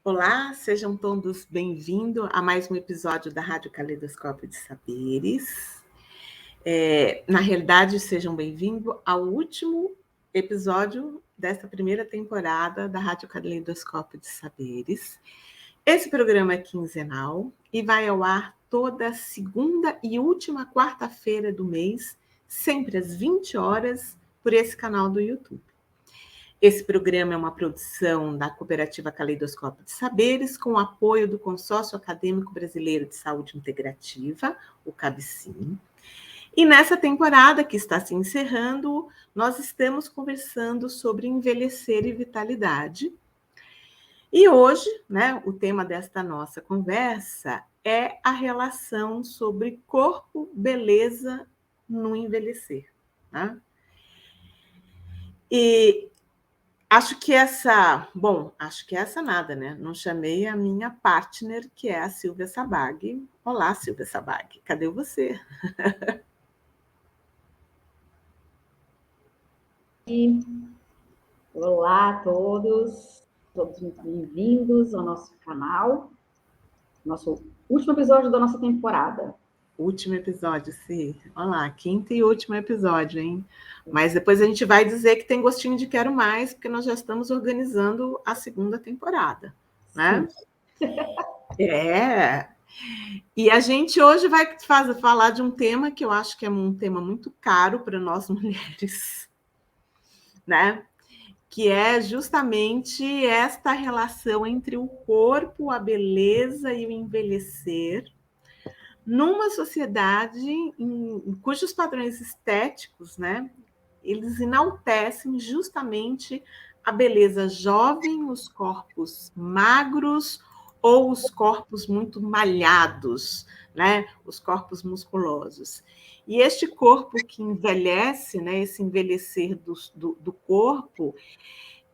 Olá, sejam todos bem-vindos a mais um episódio da Rádio Caleidoscópio de Saberes. Na realidade, sejam bem-vindos ao último episódio desta primeira temporada da Rádio Caleidoscópio de Saberes. Esse programa é quinzenal e vai ao ar toda segunda e última quarta-feira do mês, sempre às 20 horas, por esse canal do YouTube. Esse programa é uma produção da Cooperativa Caleidoscópio de Saberes, com o apoio do Consórcio Acadêmico Brasileiro de Saúde Integrativa, o CABCIM. E nessa temporada que está se encerrando, nós estamos conversando sobre envelhecer e vitalidade. E hoje, o tema desta nossa conversa é a relação sobre corpo, beleza no envelhecer. Né? E acho que essa nada, né? Não chamei a minha partner, que é a Silvia Sabag. Olá, Silvia Sabag, cadê você? Olá a todos muito bem-vindos ao nosso canal, nosso último episódio da nossa temporada. Último episódio, sim. Olá, quinto e último episódio, hein? Mas depois a gente vai dizer que tem gostinho de quero mais, porque nós já estamos organizando a segunda temporada, né? E a gente hoje vai falar de um tema que eu acho que é um tema muito caro para nós mulheres, né? Que é justamente esta relação entre o corpo, a beleza e o envelhecer, numa sociedade em cujos padrões estéticos, né, eles enaltecem justamente a beleza jovem, os corpos magros ou os corpos muito malhados, né, os corpos musculosos. E este corpo que envelhece, né, esse envelhecer do corpo,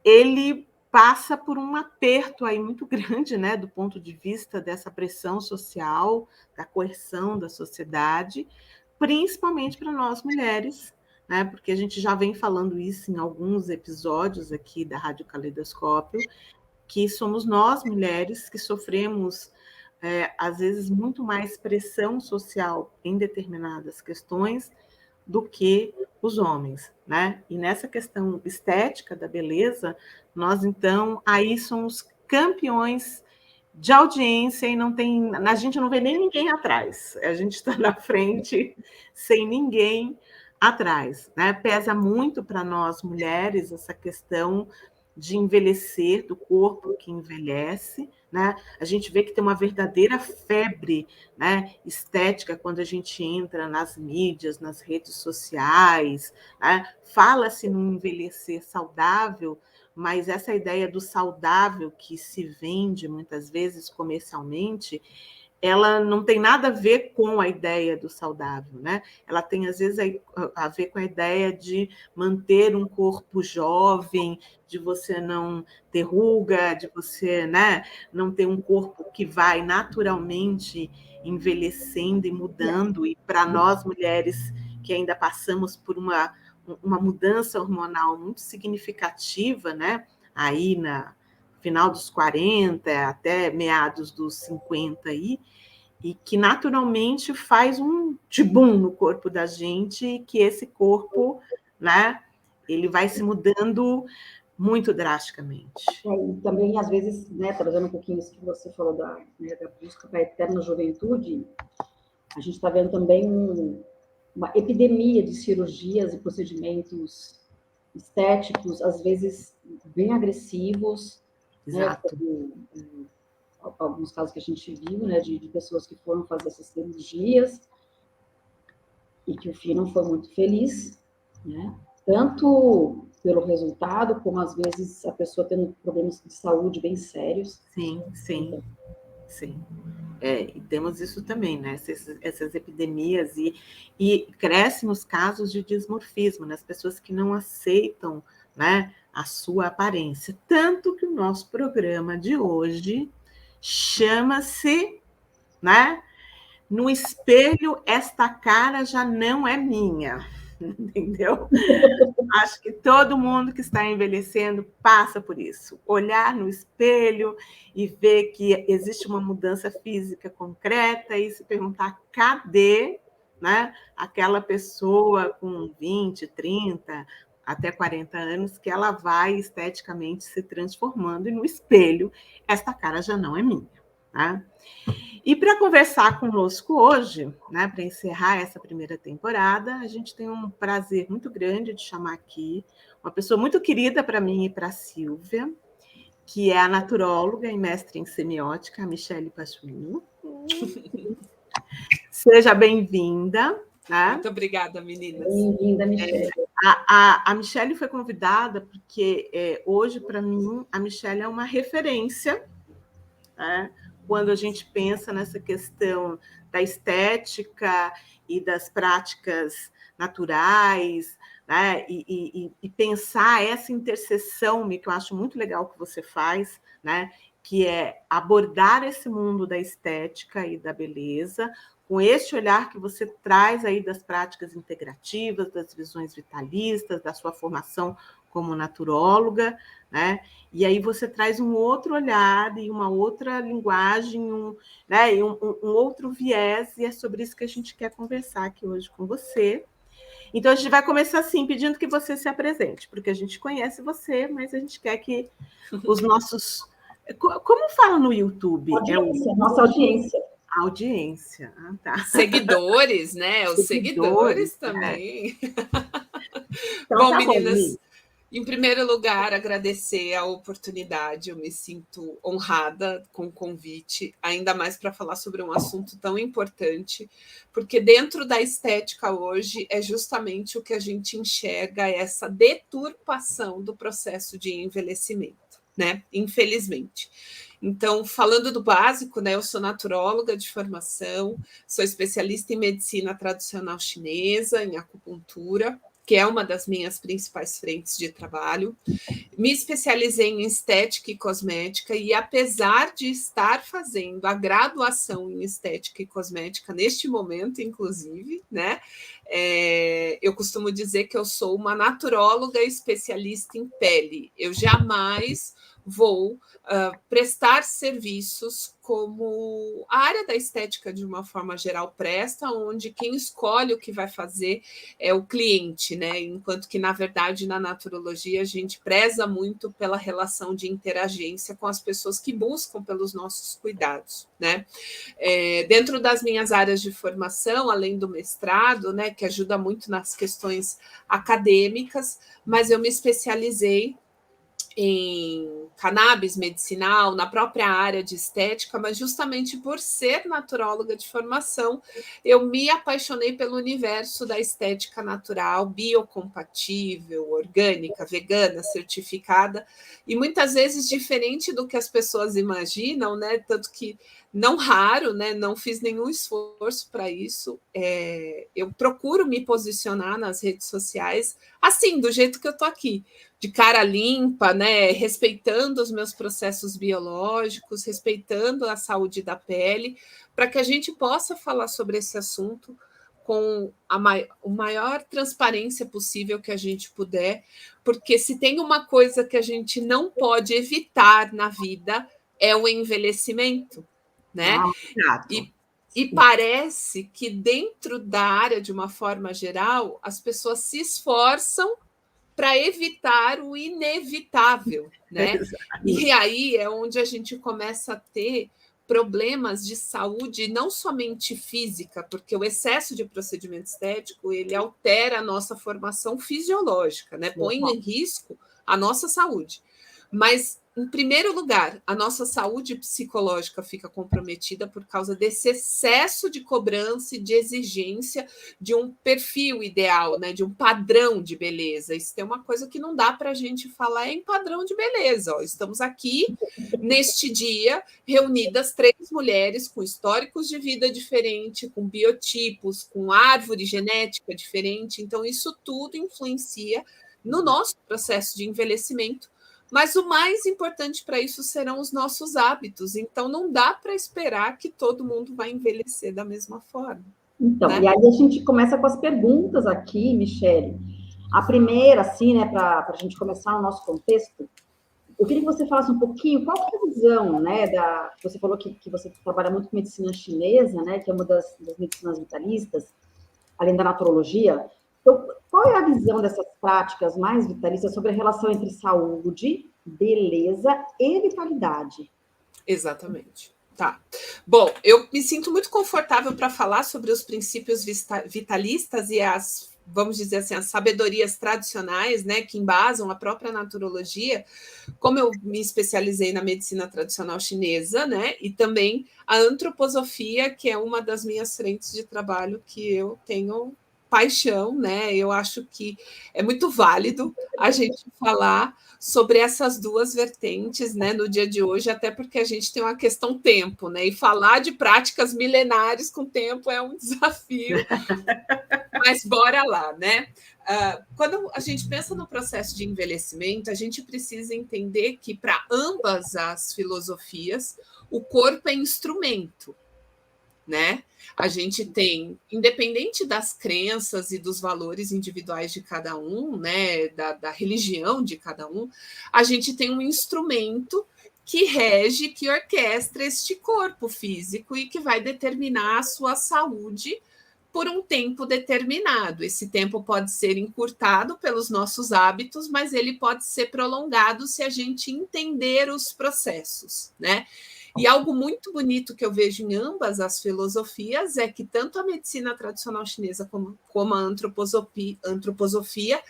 ele passa por um aperto aí muito grande, né, do ponto de vista dessa pressão social, da coerção da sociedade, principalmente para nós mulheres, né, porque a gente já vem falando isso em alguns episódios aqui da Rádio Caleidoscópio, que somos nós, mulheres, que sofremos, às vezes, muito mais pressão social em determinadas questões do que os homens, né? E nessa questão estética da beleza, nós então aí somos campeões de audiência e a gente não vê nem ninguém atrás. A gente está na frente sem ninguém atrás, né? Pesa muito para nós mulheres essa questão de envelhecer, do corpo que envelhece, né? A gente vê que tem uma verdadeira febre, né, estética quando a gente entra nas mídias, nas redes sociais, né? Fala-se no envelhecer saudável, mas essa ideia do saudável que se vende muitas vezes comercialmente, ela não tem nada a ver com a ideia do saudável, né? Ela tem, às vezes, a ver com a ideia de manter um corpo jovem, de você não ter ruga, de você, né, não ter um corpo que vai naturalmente envelhecendo e mudando. E para nós, mulheres, que ainda passamos por uma mudança hormonal muito significativa, né? Aí final dos 40 até meados dos 50 aí, e que naturalmente faz um tibum no corpo da gente, e que esse corpo, né, ele vai se mudando muito drasticamente. E também, às vezes, né, trazendo um pouquinho isso que você falou da busca para a eterna juventude, a gente está vendo também uma epidemia de cirurgias e procedimentos estéticos, às vezes bem agressivos, Exato. Né, alguns casos que a gente viu, né, de pessoas que foram fazer essas cirurgias e que o fim não foi muito feliz, né? Tanto pelo resultado, como às vezes a pessoa tendo problemas de saúde bem sérios. Sim. E temos isso também, né? Essas epidemias, e crescem os casos de dismorfismo, né? As pessoas que não aceitam, né, a sua aparência. Tanto que o nosso programa de hoje chama-se, né, No Espelho, Esta Cara Já Não É Minha. entendeu? Acho que todo mundo que está envelhecendo passa por isso. Olhar no espelho e ver que existe uma mudança física concreta e se perguntar cadê, né, aquela pessoa com 20, 30, até 40 anos que ela vai esteticamente se transformando e no espelho esta cara já não é minha. Né? E para conversar conosco hoje, né, para encerrar essa primeira temporada, a gente tem um prazer muito grande de chamar aqui uma pessoa muito querida para mim e para a Silvia, que é a naturóloga e mestre em semiótica, a Michele Pasquini. Seja bem-vinda. Né? Muito obrigada, meninas. Bem-vinda, Michele. A Michele foi convidada porque hoje, para mim, a Michele é uma referência, né? Quando a gente pensa nessa questão da estética e das práticas naturais, né? E pensar essa interseção, que eu acho muito legal que você faz, né? Que é abordar esse mundo da estética e da beleza com esse olhar que você traz aí das práticas integrativas, das visões vitalistas, da sua formação como naturóloga, né? E aí você traz um outro olhar e uma outra linguagem, né? E um outro viés, e é sobre isso que a gente quer conversar aqui hoje com você. Então, a gente vai começar assim, pedindo que você se apresente, porque a gente conhece você, mas a gente quer que os nossos... Como fala no YouTube? Audiência, nossa audiência. Audiência. Ah, tá. Seguidores, né? Os seguidores também. Então, Bom, tá meninas, bom, em primeiro lugar, agradecer a oportunidade. Eu me sinto honrada com o convite, ainda mais para falar sobre um assunto tão importante, porque dentro da estética hoje é justamente o que a gente enxerga, essa deturpação do processo de envelhecimento, né? Infelizmente. Então, falando do básico, né? Eu sou naturóloga de formação, sou especialista em medicina tradicional chinesa, em acupuntura, que é uma das minhas principais frentes de trabalho. Me especializei em estética e cosmética, e apesar de estar fazendo a graduação em estética e cosmética neste momento, inclusive, né? Eu costumo dizer que eu sou uma naturóloga especialista em pele. Eu jamais vou prestar serviços como a área da estética, de uma forma geral, presta, onde quem escolhe o que vai fazer é o cliente, né? Enquanto que, na verdade, na naturologia, a gente preza muito pela relação de interagência com as pessoas que buscam pelos nossos cuidados, né? Dentro das minhas áreas de formação, além do mestrado, né, que ajuda muito nas questões acadêmicas, mas eu me especializei em cannabis medicinal, na própria área de estética, mas justamente por ser naturóloga de formação, eu me apaixonei pelo universo da estética natural, biocompatível, orgânica, vegana, certificada, e muitas vezes diferente do que as pessoas imaginam, né? Tanto que não raro, né? Não fiz nenhum esforço para isso. Eu procuro me posicionar nas redes sociais assim, do jeito que eu tô aqui, de cara limpa, né? Respeitando os meus processos biológicos, respeitando a saúde da pele, para que a gente possa falar sobre esse assunto com a maior transparência possível que a gente puder, porque se tem uma coisa que a gente não pode evitar na vida é o envelhecimento, né? E parece que dentro da área, de uma forma geral, as pessoas se esforçam para evitar o inevitável, né? E aí é onde a gente começa a ter problemas de saúde, não somente física, porque o excesso de procedimento estético, ele altera a nossa formação fisiológica, né? Põe em risco a nossa saúde. Mas, em primeiro lugar, a nossa saúde psicológica fica comprometida por causa desse excesso de cobrança e de exigência de um perfil ideal, né? De um padrão de beleza. Isso tem uma coisa que não dá para a gente falar em padrão de beleza. Ó. Estamos aqui, neste dia, reunidas 3 mulheres com históricos de vida diferentes, com biotipos, com árvore genética diferente. Então, isso tudo influencia no nosso processo de envelhecimento. Mas o mais importante para isso serão os nossos hábitos. Então, não dá para esperar que todo mundo vai envelhecer da mesma forma. Então, né? e aí a gente começa com as perguntas aqui, Michele. A primeira, assim, né, para a gente começar o nosso contexto, eu queria que você falasse um pouquinho qual que é a visão, né, você falou que você trabalha muito com medicina chinesa, né, que é uma das medicinas vitalistas, além da naturologia. Então, qual é a visão dessas práticas mais vitalistas sobre a relação entre saúde, beleza e vitalidade? Exatamente. Tá. Bom, eu me sinto muito confortável para falar sobre os princípios vitalistas e as, vamos dizer assim, as sabedorias tradicionais, né, que embasam a própria naturologia, como eu me especializei na medicina tradicional chinesa, né, e também a antroposofia, que é uma das minhas frentes de trabalho que eu tenho paixão, né? Eu acho que é muito válido a gente falar sobre essas duas vertentes, né, no dia de hoje, até porque a gente tem uma questão tempo, né? E falar de práticas milenares com tempo é um desafio, mas bora lá, né? Quando a gente pensa no processo de envelhecimento, a gente precisa entender que para ambas as filosofias, o corpo é instrumento, né? A gente tem, independente das crenças e dos valores individuais de cada um, né, da religião de cada um, a gente tem um instrumento que rege, que orquestra este corpo físico e que vai determinar a sua saúde por um tempo determinado. Esse tempo pode ser encurtado pelos nossos hábitos, mas ele pode ser prolongado se a gente entender os processos, né? E algo muito bonito que eu vejo em ambas as filosofias é que tanto a medicina tradicional chinesa como a antroposofia,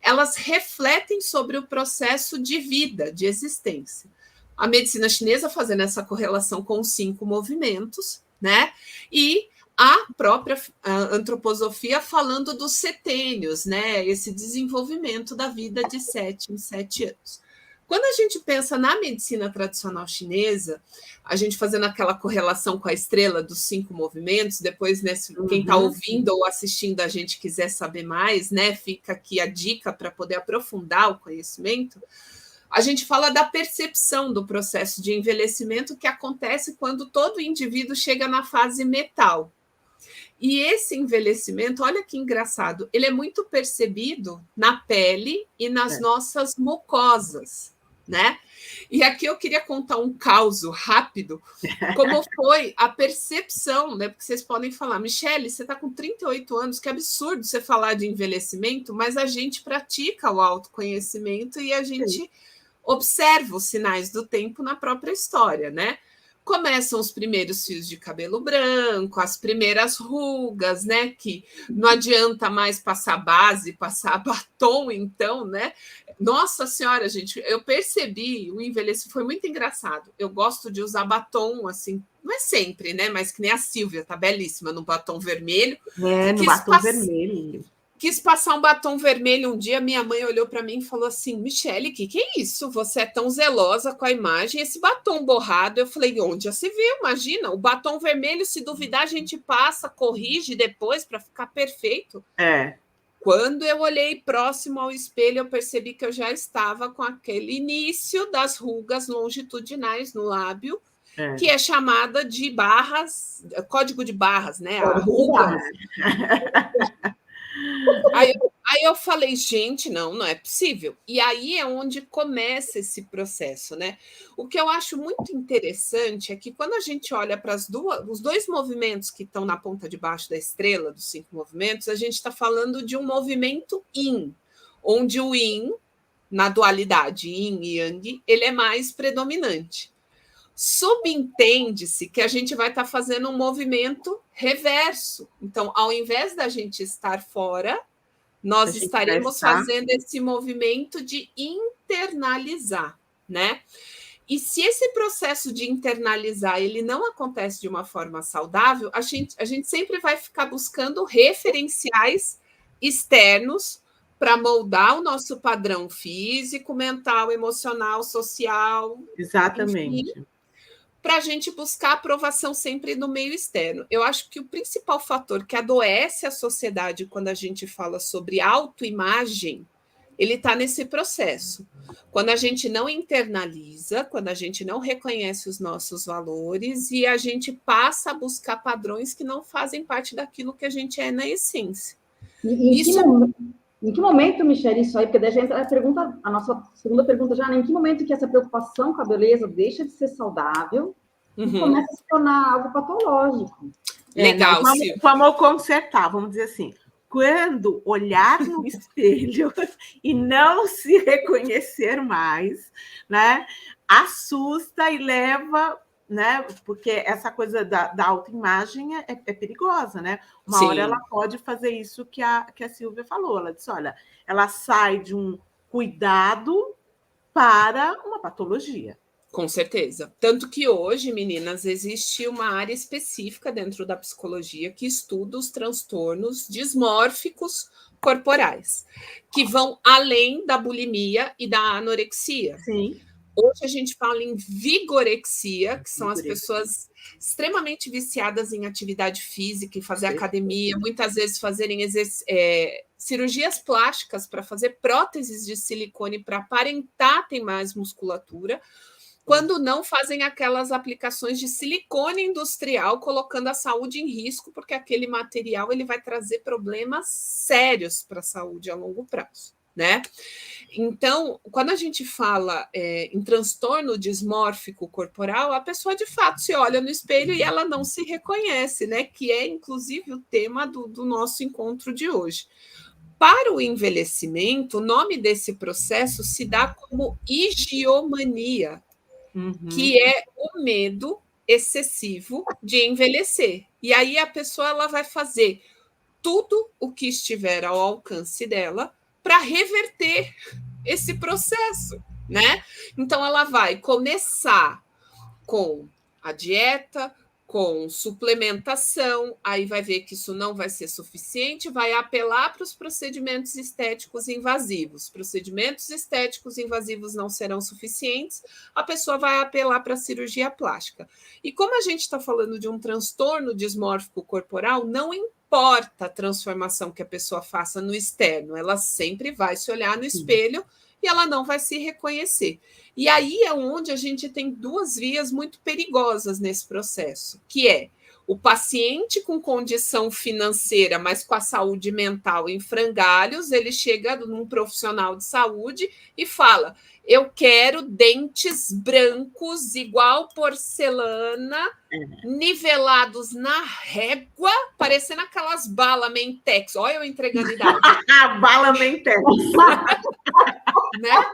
elas refletem sobre o processo de vida, de existência. A medicina chinesa fazendo essa correlação com os 5 movimentos, né? E a própria antroposofia falando dos setênios, né? Esse desenvolvimento da vida de 7 em 7 anos. Quando a gente pensa na medicina tradicional chinesa, a gente fazendo aquela correlação com a estrela dos 5 movimentos, depois, né, quem está ouvindo ou assistindo a gente quiser saber mais, né, fica aqui a dica para poder aprofundar o conhecimento. A gente fala da percepção do processo de envelhecimento que acontece quando todo indivíduo chega na fase metal. E esse envelhecimento, olha que engraçado, ele é muito percebido na pele e nas nossas mucosas, né? E aqui eu queria contar um caso rápido, como foi a percepção, né? Porque vocês podem falar, Michele, você está com 38 anos, que absurdo você falar de envelhecimento, mas a gente pratica o autoconhecimento e a gente observa os sinais do tempo na própria história, né? Começam os primeiros fios de cabelo branco, as primeiras rugas, né? Que não adianta mais passar base, passar batom, então, né? Nossa Senhora, gente, eu percebi o envelhecimento, foi muito engraçado. Eu gosto de usar batom, assim, não é sempre, né? Mas que nem a Silvia, tá belíssima no batom vermelho. No batom vermelho. Quis passar um batom vermelho um dia, minha mãe olhou para mim e falou assim, Michele, que é isso? Você é tão zelosa com a imagem, esse batom borrado. Eu falei, onde já se viu? Imagina, o batom vermelho, se duvidar, a gente passa, corrige depois para ficar perfeito. Quando eu olhei próximo ao espelho, eu percebi que eu já estava com aquele início das rugas longitudinais no lábio, que é chamada de barras, código de barras, né? A ruga. Aí eu falei, gente, não é possível. E aí é onde começa esse processo, né? O que eu acho muito interessante é que quando a gente olha para os dois movimentos que estão na ponta de baixo da estrela, dos 5 movimentos, a gente está falando de um movimento yin, onde o yin, na dualidade yin e yang, ele é mais predominante. Subentende-se que a gente vai estar fazendo um movimento reverso. Então, ao invés da gente estar fora, nós estaremos fazendo esse movimento de internalizar, né? E se esse processo de internalizar ele não acontece de uma forma saudável, a gente sempre vai ficar buscando referenciais externos para moldar o nosso padrão físico, mental, emocional, social. Exatamente. Para a gente buscar aprovação sempre no meio externo. Eu acho que o principal fator que adoece a sociedade quando a gente fala sobre autoimagem ele está nesse processo. Quando a gente não internaliza, quando a gente não reconhece os nossos valores e a gente passa a buscar padrões que não fazem parte daquilo que a gente é na essência. Em que momento, Michele, isso aí? Porque daí a gente a nossa segunda pergunta já, né? Em que momento que essa preocupação com a beleza deixa de ser saudável e começa a se tornar algo patológico? Legal, vamos consertar, vamos dizer assim. Quando olhar no espelho e não se reconhecer mais, né, assusta e leva, né, porque essa coisa da autoimagem é perigosa, né? Uma hora ela pode fazer isso que a Silvia falou. Ela disse, olha, ela sai de um cuidado para uma patologia. Com certeza. Tanto que hoje, meninas, existe uma área específica dentro da psicologia que estuda os transtornos dismórficos corporais, que vão além da bulimia e da anorexia. Sim. Hoje a gente fala em vigorexia, que são as pessoas extremamente viciadas em atividade física, em fazer academia, muitas vezes fazerem cirurgias plásticas para fazer próteses de silicone para aparentar ter mais musculatura, quando não fazem aquelas aplicações de silicone industrial, colocando a saúde em risco, porque aquele material ele vai trazer problemas sérios para a saúde a longo prazo, né? Então, quando a gente fala em transtorno dismórfico corporal, a pessoa de fato se olha no espelho e ela não se reconhece, né? Que é inclusive o tema do nosso encontro de hoje. Para o envelhecimento, o nome desse processo se dá como higiomania, que é o medo excessivo de envelhecer. E aí a pessoa ela vai fazer tudo o que estiver ao alcance dela para reverter esse processo, né? Então ela vai começar com a dieta, com suplementação, aí vai ver que isso não vai ser suficiente, vai apelar para os procedimentos estéticos invasivos. Procedimentos estéticos invasivos não serão suficientes, a pessoa vai apelar para a cirurgia plástica. E como a gente está falando de um transtorno dismórfico corporal, não importa a transformação que a pessoa faça no externo, ela sempre vai se olhar no espelho e ela não vai se reconhecer. E aí é onde a gente tem duas vias muito perigosas nesse processo, que é o paciente com condição financeira, mas com a saúde mental em frangalhos, ele chega num profissional de saúde e fala, eu quero dentes brancos igual porcelana, nivelados na régua, parecendo aquelas balas Mentex. Olha eu entregando idade. Bala Mentex. Né?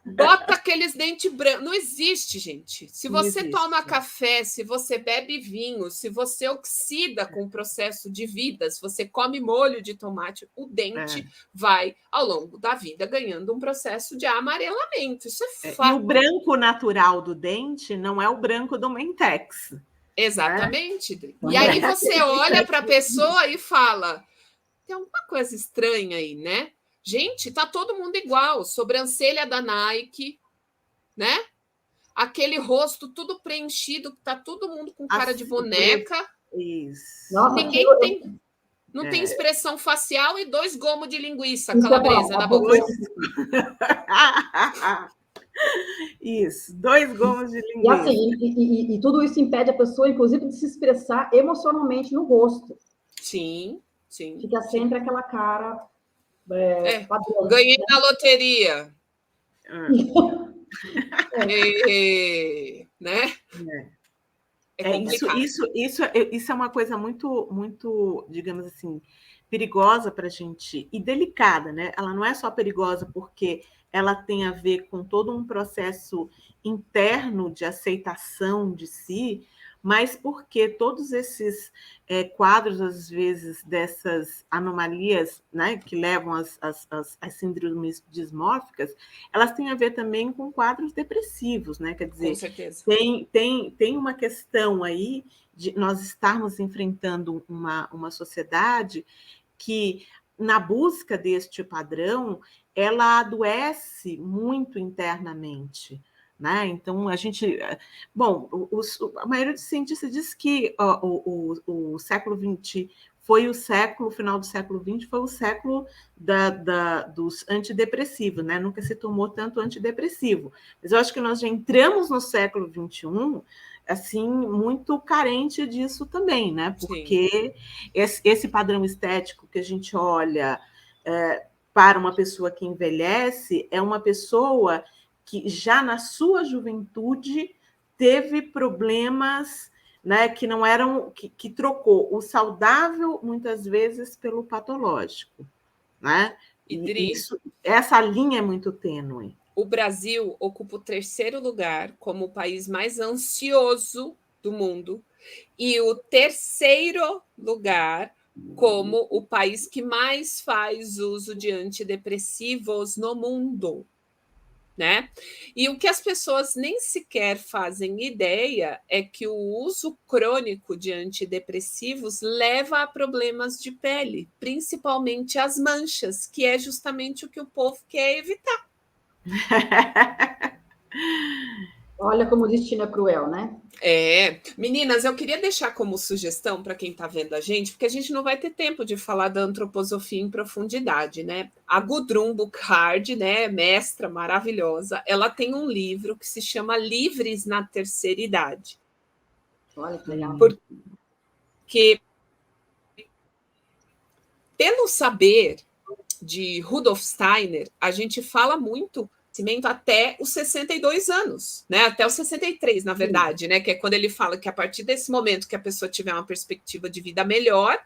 Bota aqueles dentes brancos. Não existe, gente. Se você toma café, se você bebe vinho, se você oxida com o processo de vida, se você come molho de tomate, o dente vai, ao longo da vida, ganhando um processo de amarelamento. Isso é fato. E o branco natural do dente não é o branco do Mentex. Exatamente. Né? E aí você olha para a pessoa e fala, tem alguma coisa estranha aí, né? Gente, tá todo mundo igual. Sobrancelha da Nike, né? Aquele rosto tudo preenchido, tá todo mundo com cara de boneca. Isso. Nossa, ninguém tem... Não tem expressão facial e 2 gomos de linguiça calabresa na boca. Isso, 2 gomos de linguiça. E assim, e tudo isso impede a pessoa, inclusive, de se expressar emocionalmente no rosto. Sim, sim. Fica sempre aquela cara padrão. Ganhei na loteria. Né? Isso é uma coisa muito, digamos assim, perigosa para a gente e delicada, né? Ela não é só perigosa porque ela tem a ver com todo um processo interno de aceitação de si, mas porque todos esses quadros, às vezes, dessas anomalias, né, que levam às síndromes dismórficas, elas têm a ver também com quadros depressivos, né? Quer dizer, com certeza. Tem uma questão aí de nós estarmos enfrentando uma sociedade que, na busca deste padrão, ela adoece muito internamente. Né? Então, a gente... Bom, a maioria dos cientistas diz que o século XX foi o século, o final do século XX, foi o século dos antidepressivos, né? Nunca se tomou tanto antidepressivo. Mas eu acho que nós já entramos no século XXI, assim, muito carente disso também, né? Porque esse padrão estético que a gente olha para uma pessoa que envelhece é uma pessoa que já na sua juventude teve problemas, né, que não eram, que trocou o saudável muitas vezes pelo patológico, né? E essa linha é muito tênue. O Brasil ocupa o 3º lugar como o país mais ansioso do mundo e o 3º lugar como o país que mais faz uso de antidepressivos no mundo, né? E o que as pessoas nem sequer fazem ideia é que o uso crônico de antidepressivos leva a problemas de pele, principalmente as manchas, que é justamente o que o povo quer evitar. Olha como o destino é cruel, né? Meninas, eu queria deixar como sugestão para quem está vendo a gente, porque a gente não vai ter tempo de falar da antroposofia em profundidade, né? A Gudrun Buchard, né, mestra maravilhosa, ela tem um livro que se chama Livres na Terceira Idade. Olha que legal. Porque, pelo saber de Rudolf Steiner, a gente fala muito até os 62 anos, né? Até os 63, na verdade, né? Que é quando ele fala que a partir desse momento que a pessoa tiver uma perspectiva de vida melhor,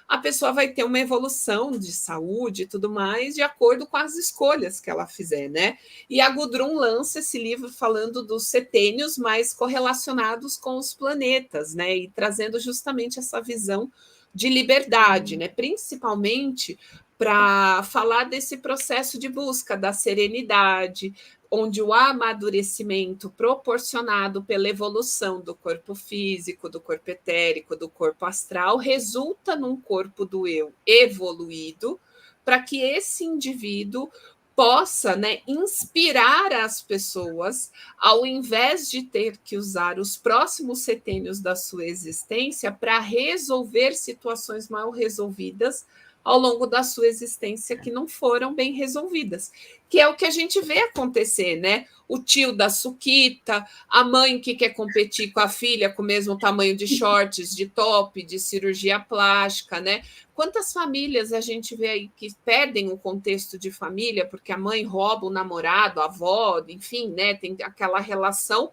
a pessoa vai ter uma evolução de saúde e tudo mais, de acordo com as escolhas que ela fizer, né? E a Gudrun lança esse livro falando dos setênios mais correlacionados com os planetas, né? E trazendo justamente essa visão de liberdade, né? Principalmente para falar desse processo de busca da serenidade, onde o amadurecimento proporcionado pela evolução do corpo físico, do corpo etérico, do corpo astral, resulta num corpo do eu evoluído, para que esse indivíduo possa, né, inspirar as pessoas, ao invés de ter que usar os próximos setênios da sua existência para resolver situações mal resolvidas ao longo da sua existência que não foram bem resolvidas, que é o que a gente vê acontecer, né? O tio da suquita, a mãe que quer competir com a filha com o mesmo tamanho de shorts, de top, de cirurgia plástica, né? Quantas famílias a gente vê aí que perdem o contexto de família porque a mãe rouba o namorado, a avó, enfim, né? Tem aquela relação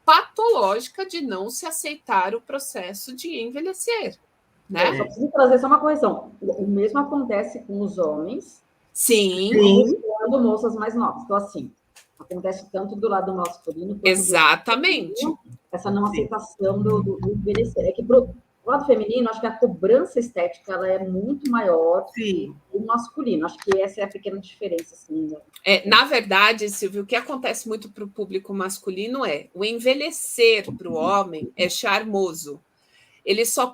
patológica de não se aceitar o processo de envelhecer. Né? Só preciso trazer só uma correção. O mesmo acontece com os homens. Sim. Buscando moças mais novas. Então, assim, acontece tanto do lado masculino quanto exatamente. Do lado feminino, essa não aceitação do envelhecer. É que pro lado feminino, acho que a cobrança estética ela é muito maior do masculino. Acho que essa é a pequena diferença. Assim, né? Na verdade, Silvio, o que acontece muito para o público masculino é o envelhecer para o homem é charmoso. Ele só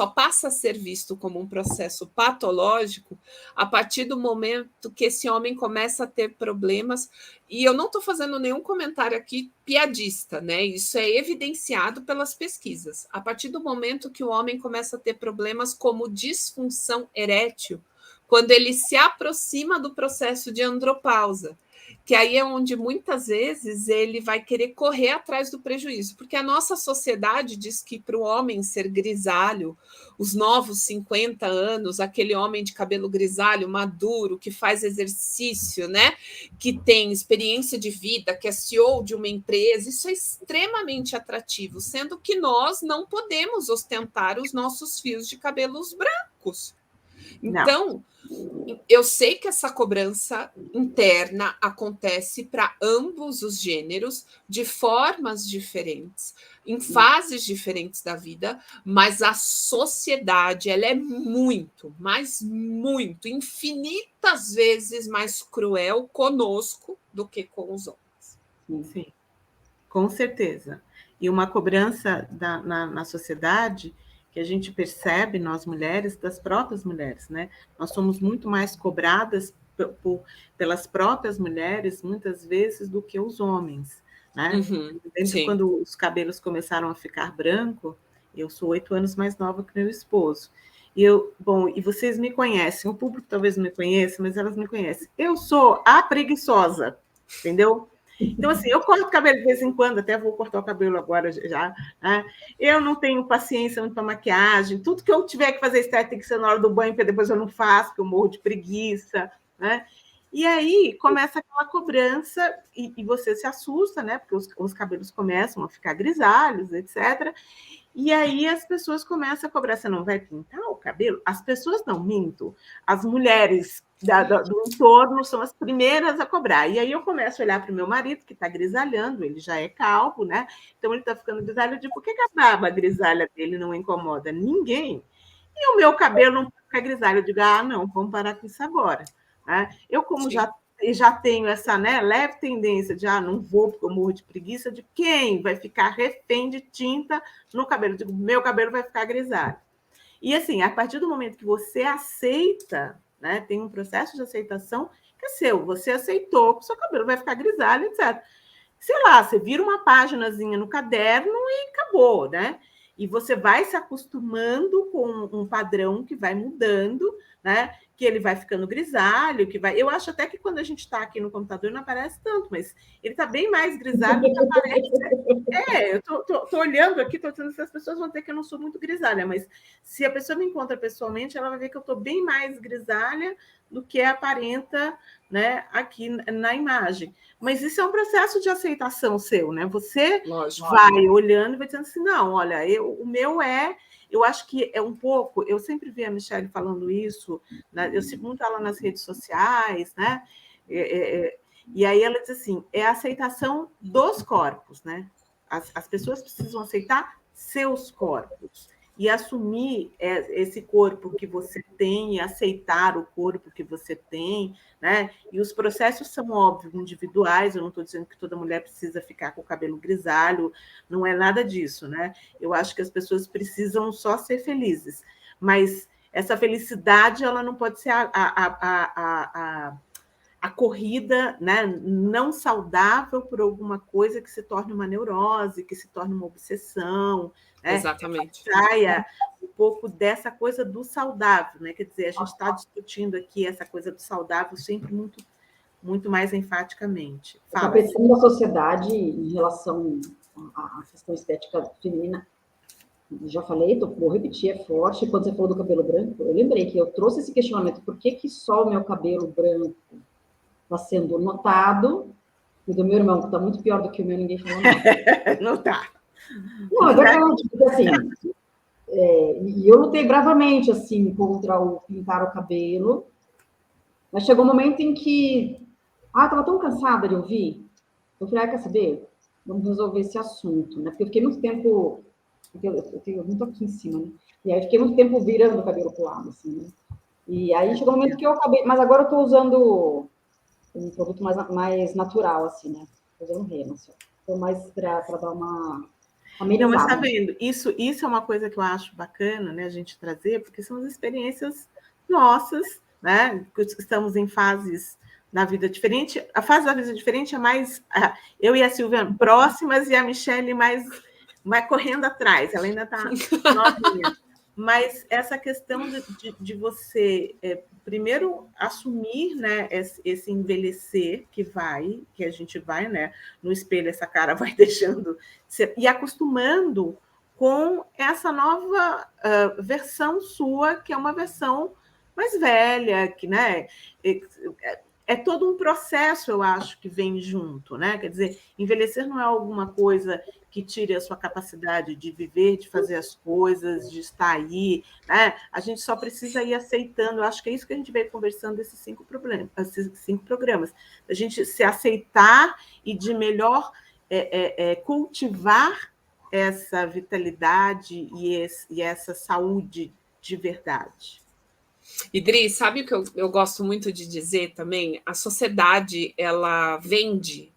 passa a ser visto como um processo patológico a partir do momento que esse homem começa a ter problemas. E eu não estou fazendo nenhum comentário aqui piadista, né? Isso é evidenciado pelas pesquisas. A partir do momento que o homem começa a ter problemas como disfunção erétil, quando ele se aproxima do processo de andropausa, que aí é onde muitas vezes ele vai querer correr atrás do prejuízo, porque a nossa sociedade diz que para o homem ser grisalho, os novos 50 anos, aquele homem de cabelo grisalho, maduro, que faz exercício, né? Que tem experiência de vida, que é CEO de uma empresa, isso é extremamente atrativo, sendo que nós não podemos ostentar os nossos fios de cabelos brancos. Então, eu sei que essa cobrança interna acontece para ambos os gêneros, de formas diferentes, em fases diferentes da vida, mas a sociedade ela é muito, mas muito, infinitas vezes mais cruel conosco do que com os homens. Sim, com certeza. E uma cobrança na sociedade que a gente percebe, nós mulheres, das próprias mulheres, né? Nós somos muito mais cobradas pelas próprias mulheres, muitas vezes, do que os homens, né? Quando os cabelos começaram a ficar branco, eu sou 8 anos mais nova que meu esposo, Bom, e vocês me conhecem, o público talvez não me conheça, mas elas me conhecem. Eu sou a preguiçosa, entendeu? Então, assim, eu corto o cabelo de vez em quando, até vou cortar o cabelo agora já, né? Eu não tenho paciência muito para maquiagem, tudo que eu tiver que fazer estética tem que ser na hora do banho, porque depois eu não faço, porque eu morro de preguiça, né? E aí começa aquela cobrança, e você se assusta, né? Porque os cabelos começam a ficar grisalhos, etc. E aí as pessoas começam a cobrar, você não vai pintar o cabelo? As pessoas não, minto. As mulheres do entorno são as primeiras a cobrar. E aí eu começo a olhar para o meu marido, que está grisalhando, ele já é calvo, né? Então ele está ficando grisalho. Eu digo, por que a barba grisalha dele não incomoda ninguém? E o meu cabelo não fica grisalho. Eu digo, não, vamos parar com isso agora. Né? Eu, como já tenho essa, né, leve tendência de não vou porque eu morro de preguiça, de quem vai ficar refém de tinta no cabelo. Eu digo, meu cabelo vai ficar grisalho. E assim, a partir do momento que você aceita, né, tem um processo de aceitação que é seu, você aceitou que o seu cabelo vai ficar grisalho, etc. Sei lá, você vira uma páginazinha no caderno e acabou, né? E você vai se acostumando com um padrão que vai mudando, né? Que ele vai ficando grisalho, que vai. Eu acho até que quando a gente está aqui no computador não aparece tanto, mas ele está bem mais grisalho do que aparece. Eu tô olhando aqui, tô dizendo que as pessoas vão ter que eu não sou muito grisalha, mas se a pessoa me encontra pessoalmente, ela vai ver que eu estou bem mais grisalha do que aparenta, né, aqui na imagem. Mas isso é um processo de aceitação seu, né? Você vai olhando e vai dizendo assim, não, olha, o meu eu acho que é um pouco, eu sempre vi a Michelle falando isso, né? Eu sigo muito ela nas redes sociais, né? E aí ela diz assim, é a aceitação dos corpos, né? As pessoas precisam aceitar seus corpos e assumir esse corpo que você tem e aceitar o corpo que você tem, né? E os processos são, óbvio, individuais, eu não estou dizendo que toda mulher precisa ficar com o cabelo grisalho, não é nada disso, né? Eu acho que as pessoas precisam só ser felizes, mas essa felicidade ela não pode ser a corrida, né, não saudável por alguma coisa que se torne uma neurose, que se torne uma obsessão. Né? Exatamente. Saia um pouco dessa coisa do saudável. Né? Quer dizer, a gente está discutindo aqui essa coisa do saudável sempre muito mais enfaticamente. A pressão da sociedade em relação à questão estética feminina, já falei, vou repetir, é forte. Quando você falou do cabelo branco, eu lembrei que eu trouxe esse questionamento, por que só o meu cabelo branco está sendo notado, e do meu irmão, que está muito pior do que o meu, ninguém falou nada. Não está. Não, é verdade, porque assim, e eu lutei bravamente, assim, contra o pintar o cabelo, mas chegou um momento em que, estava tão cansada de ouvir, eu falei, quer saber? Vamos resolver esse assunto, né? Porque eu fiquei muito tempo, eu tenho muito aqui em cima, né? E aí eu fiquei muito tempo virando o cabelo pro lado, assim, né? E aí chegou um momento que eu acabei, mas agora eu estou usando um produto mais natural, assim, né? Usando rena, assim. Então, mais para dar uma amenizada. Não, mas está vendo? Isso é uma coisa que eu acho bacana, né? A gente trazer, porque são as experiências nossas, né? Estamos em fases na vida diferente. A fase da vida diferente é mais eu e a Silvia próximas e a Michelle mais vai correndo atrás. Ela ainda está novinha. Mas essa questão de você, primeiro, assumir, né, esse envelhecer que a gente vai, né, no espelho, essa cara vai deixando, e acostumando com essa nova versão sua, que é uma versão mais velha, que, né, é todo um processo, eu acho, que vem junto, né? Quer dizer, envelhecer não é alguma coisa que tire a sua capacidade de viver, de fazer as coisas, de estar aí, né? A gente só precisa ir aceitando. Eu acho que é isso que a gente veio conversando esses 5 programas. A gente se aceitar e de melhor cultivar essa vitalidade e essa saúde de verdade. Idri, sabe o que eu gosto muito de dizer também? A sociedade, ela vende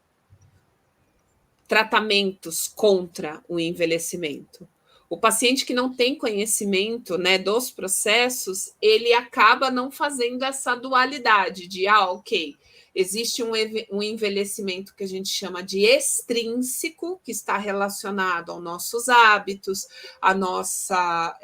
tratamentos contra o envelhecimento. O paciente que não tem conhecimento, né, dos processos, ele acaba não fazendo essa dualidade de, ok, existe um envelhecimento que a gente chama de extrínseco, que está relacionado aos nossos hábitos, a nossa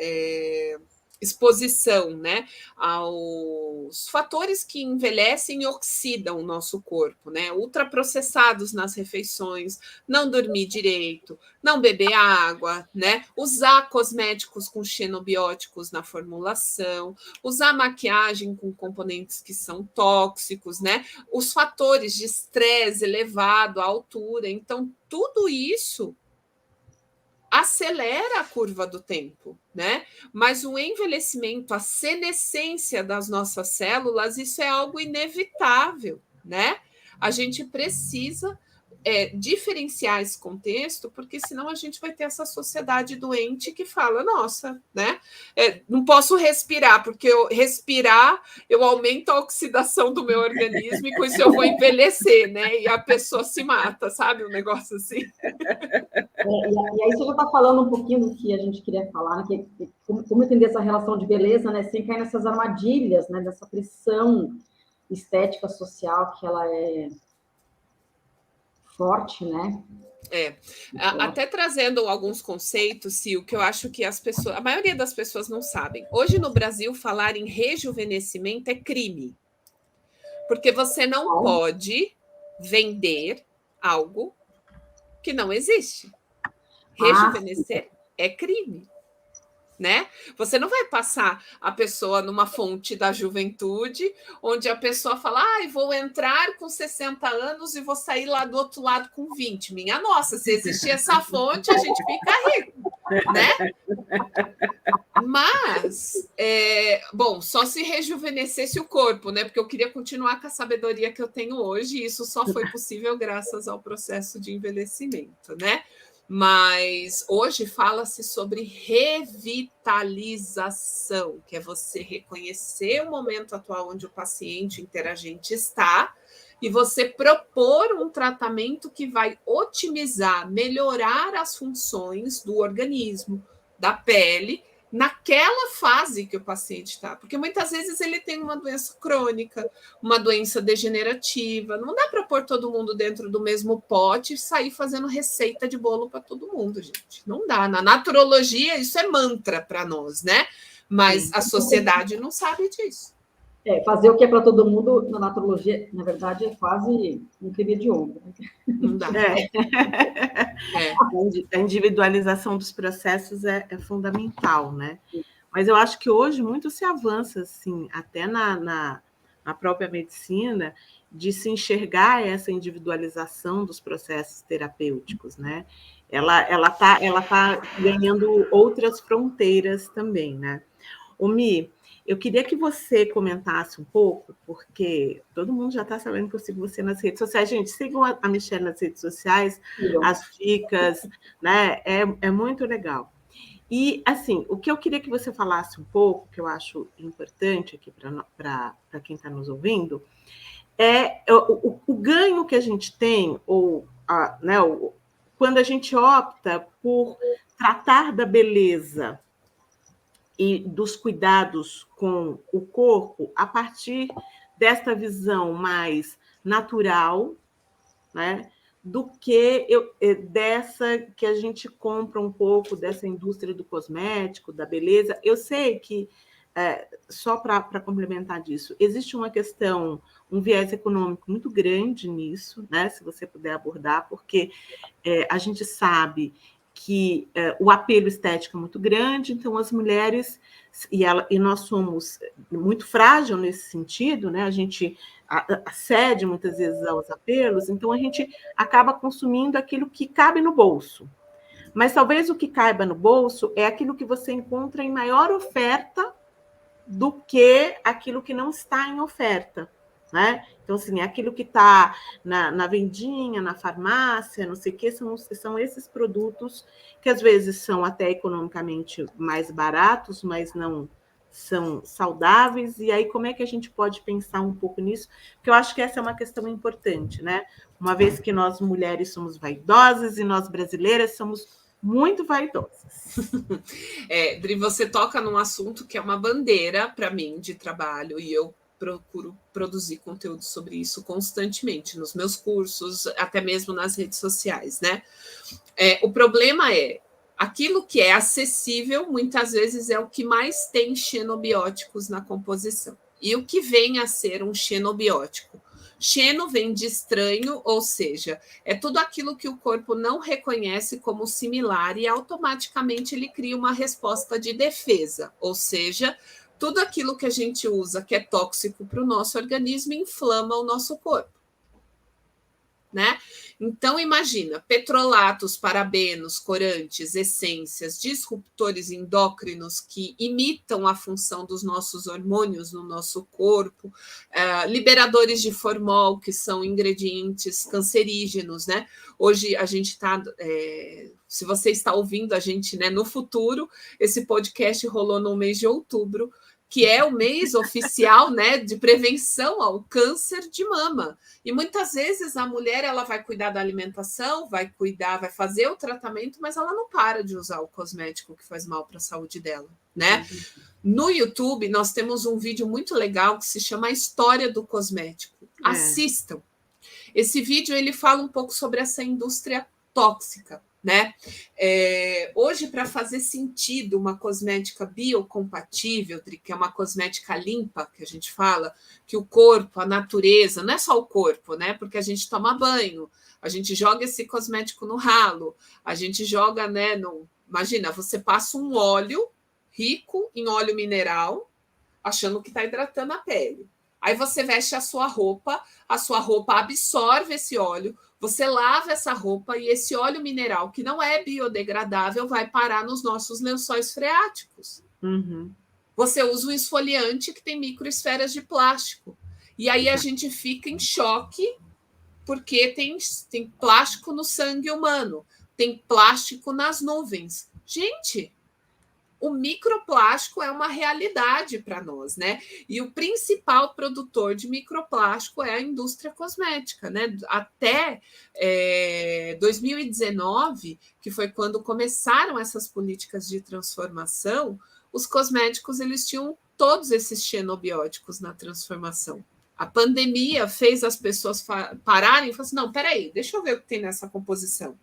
exposição, né, aos fatores que envelhecem e oxidam o nosso corpo, né? Ultraprocessados nas refeições, não dormir direito, não beber água, né? Usar cosméticos com xenobióticos na formulação, usar maquiagem com componentes que são tóxicos, né? Os fatores de estresse elevado, a altura. Então, tudo isso acelera a curva do tempo, né? Mas o envelhecimento, a senescência das nossas células, isso é algo inevitável, né? A gente precisa diferenciar esse contexto, porque senão a gente vai ter essa sociedade doente que fala, nossa, né? Não posso respirar, porque eu aumento a oxidação do meu organismo e com isso eu vou envelhecer, né? E a pessoa se mata, sabe? Um negócio assim. E aí você já está falando um pouquinho do que a gente queria falar, né? Como entender essa relação de beleza, né? Sem cair nessas armadilhas, né? Dessa pressão estética social que ela é forte, né? Até trazendo alguns conceitos, o que eu acho que a maioria das pessoas não sabem. Hoje no Brasil, falar em rejuvenescimento é crime, porque você não pode vender algo que não existe. Rejuvenescer é crime. Né? Você não vai passar a pessoa numa fonte da juventude, onde a pessoa fala, vou entrar com 60 anos e vou sair lá do outro lado com 20. Minha nossa, se existir essa fonte, a gente fica rico, né? Mas, bom, só se rejuvenescesse o corpo, né? Porque eu queria continuar com a sabedoria que eu tenho hoje, e isso só foi possível graças ao processo de envelhecimento, né? Mas hoje fala-se sobre revitalização, que é você reconhecer o momento atual onde o paciente interagente está e você propor um tratamento que vai otimizar, melhorar as funções do organismo, da pele, naquela fase que o paciente está. Porque muitas vezes ele tem uma doença crônica, uma doença degenerativa. Não dá para pôr todo mundo dentro do mesmo pote e sair fazendo receita de bolo para todo mundo, gente. Não dá. Na naturologia, isso é mantra para nós, né? Mas a sociedade não sabe disso. Fazer o que é para todo mundo na naturologia, na verdade, é quase um crime de honra. Não dá. A individualização dos processos é fundamental, né? Mas eu acho que hoje muito se avança, assim, até na própria medicina, de se enxergar essa individualização dos processos terapêuticos, né? Ela tá ganhando outras fronteiras também, né? Mi, eu queria que você comentasse um pouco, porque todo mundo já está sabendo que eu sigo você nas redes sociais. Gente, sigam a Michelle nas redes sociais, as dicas, né? É muito legal. E, assim, o que eu queria que você falasse um pouco, que eu acho importante aqui para quem está nos ouvindo, é o ganho que a gente tem, né, quando a gente opta por tratar da beleza e dos cuidados com o corpo a partir desta visão mais natural, né, do que dessa que a gente compra um pouco dessa indústria do cosmético, da beleza. Eu sei que, só para complementar disso, existe uma questão, um viés econômico muito grande nisso, né, se você puder abordar, porque a gente sabe que o apelo estético é muito grande, então as mulheres, e nós somos muito frágil nesse sentido, né? A gente cede muitas vezes aos apelos, então a gente acaba consumindo aquilo que cabe no bolso. Mas talvez o que caiba no bolso é aquilo que você encontra em maior oferta do que aquilo que não está em oferta, né? Então, assim, aquilo que está na vendinha, na farmácia, não sei o quê, são esses produtos que às vezes são até economicamente mais baratos, mas não são saudáveis. E aí, como é que a gente pode pensar um pouco nisso? Porque eu acho que essa é uma questão importante, né? Uma vez que nós mulheres somos vaidosas e nós brasileiras somos muito vaidosas. Dri, você toca num assunto que é uma bandeira para mim de trabalho, e eu procuro produzir conteúdo sobre isso constantemente nos meus cursos, até mesmo nas redes sociais, né? O problema é aquilo que é acessível, muitas vezes, é o que mais tem xenobióticos na composição. E o que vem a ser um xenobiótico? Xeno vem de estranho, ou seja, é tudo aquilo que o corpo não reconhece como similar e automaticamente ele cria uma resposta de defesa, ou seja, tudo aquilo que a gente usa que é tóxico para o nosso organismo inflama o nosso corpo. Né? Então, imagina, petrolatos, parabenos, corantes, essências, disruptores endócrinos que imitam a função dos nossos hormônios no nosso corpo, liberadores de formol, que são ingredientes cancerígenos, né? Hoje a gente está... se você está ouvindo a gente, né, no futuro, esse podcast rolou no mês de outubro, que é o mês oficial, né, de prevenção ao câncer de mama. E muitas vezes a mulher ela vai cuidar da alimentação, vai fazer o tratamento, mas ela não para de usar o cosmético que faz mal para a saúde dela, né? No YouTube, nós temos um vídeo muito legal que se chama A História do Cosmético. Assistam. Esse vídeo ele fala um pouco sobre essa indústria tóxica, né? Hoje, para fazer sentido uma cosmética biocompatível, que é uma cosmética limpa, que a gente fala, que o corpo, a natureza, não é só o corpo, né? Porque a gente toma banho, a gente joga esse cosmético no ralo, a gente joga, né? Imagina, você passa um óleo rico em óleo mineral, achando que está hidratando a pele. Aí você veste a sua roupa absorve esse óleo, você lava essa roupa e esse óleo mineral, que não é biodegradável, vai parar nos nossos lençóis freáticos. Uhum. Você usa um esfoliante que tem microesferas de plástico. E aí a gente fica em choque porque tem plástico no sangue humano, tem plástico nas nuvens. Gente, o microplástico é uma realidade para nós, né? E o principal produtor de microplástico é a indústria cosmética, né? Até 2019, que foi quando começaram essas políticas de transformação, os cosméticos eles tinham todos esses xenobióticos na transformação. A pandemia fez as pessoas pararem e falarem assim, não, peraí, deixa eu ver o que tem nessa composição.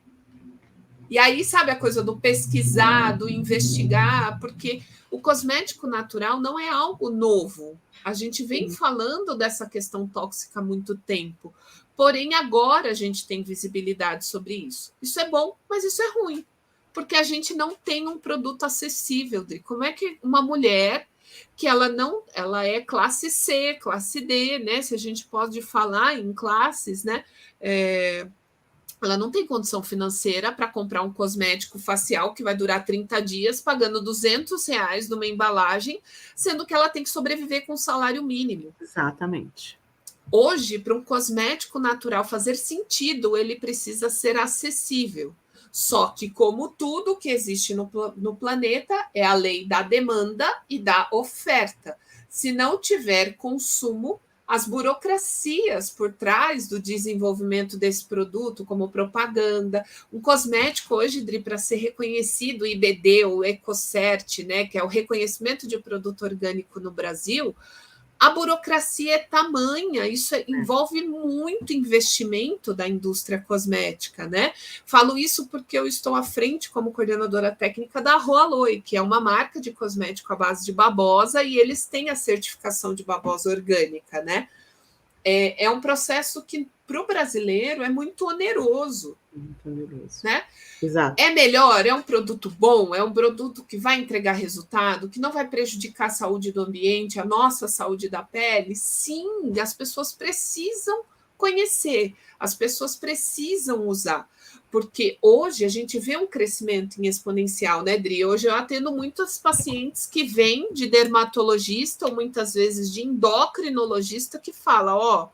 E aí, sabe a coisa do pesquisar, do investigar, porque o cosmético natural não é algo novo. A gente vem falando dessa questão tóxica há muito tempo. Porém, agora a gente tem visibilidade sobre isso. Isso é bom, mas isso é ruim. Porque a gente não tem um produto acessível. Como é que uma mulher que ela é classe C, classe D, né? Se a gente pode falar em classes, né? Ela não tem condição financeira para comprar um cosmético facial que vai durar 30 dias, pagando R$200 numa embalagem, sendo que ela tem que sobreviver com um salário mínimo. Exatamente. Hoje, para um cosmético natural fazer sentido, ele precisa ser acessível. Só que, como tudo que existe no planeta, é a lei da demanda e da oferta. Se não tiver consumo, as burocracias por trás do desenvolvimento desse produto, como propaganda. Um cosmético hoje, Dri, para ser reconhecido, IBD ou Ecocert, né, que é o reconhecimento de produto orgânico no Brasil, a burocracia é tamanha, isso envolve muito investimento da indústria cosmética, né? Falo isso porque eu estou à frente como coordenadora técnica da Roaloi, que é uma marca de cosmético à base de babosa, e eles têm a certificação de babosa orgânica, né? É um processo que, para o brasileiro, é muito oneroso. Muito oneroso. Né? Exato. É melhor, é um produto bom, é um produto que vai entregar resultado, que não vai prejudicar a saúde do ambiente, a nossa saúde da pele? Sim, as pessoas precisam conhecer, as pessoas precisam usar, porque hoje a gente vê um crescimento em exponencial, né, Dri? Hoje eu atendo muitas pacientes que vêm de dermatologista ou muitas vezes de endocrinologista que fala,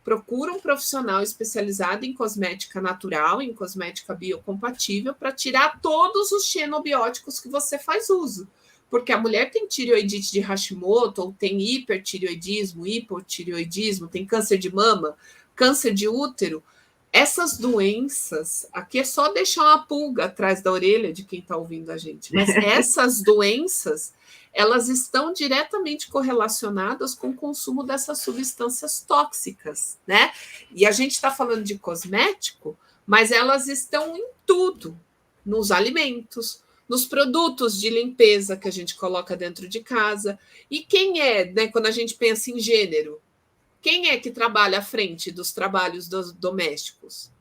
procura um profissional especializado em cosmética natural, em cosmética biocompatível, para tirar todos os xenobióticos que você faz uso. Porque a mulher tem tireoidite de Hashimoto, ou tem hipertireoidismo, hipotireoidismo, tem câncer de mama, câncer de útero. Essas doenças, aqui é só deixar uma pulga atrás da orelha de quem está ouvindo a gente, mas essas doenças, elas estão diretamente correlacionadas com o consumo dessas substâncias tóxicas, né? E a gente está falando de cosmético, mas elas estão em tudo. nos alimentos, nos produtos de limpeza que a gente coloca dentro de casa. E quem é, né, quando a gente pensa em gênero, quem é que trabalha à frente dos trabalhos domésticos?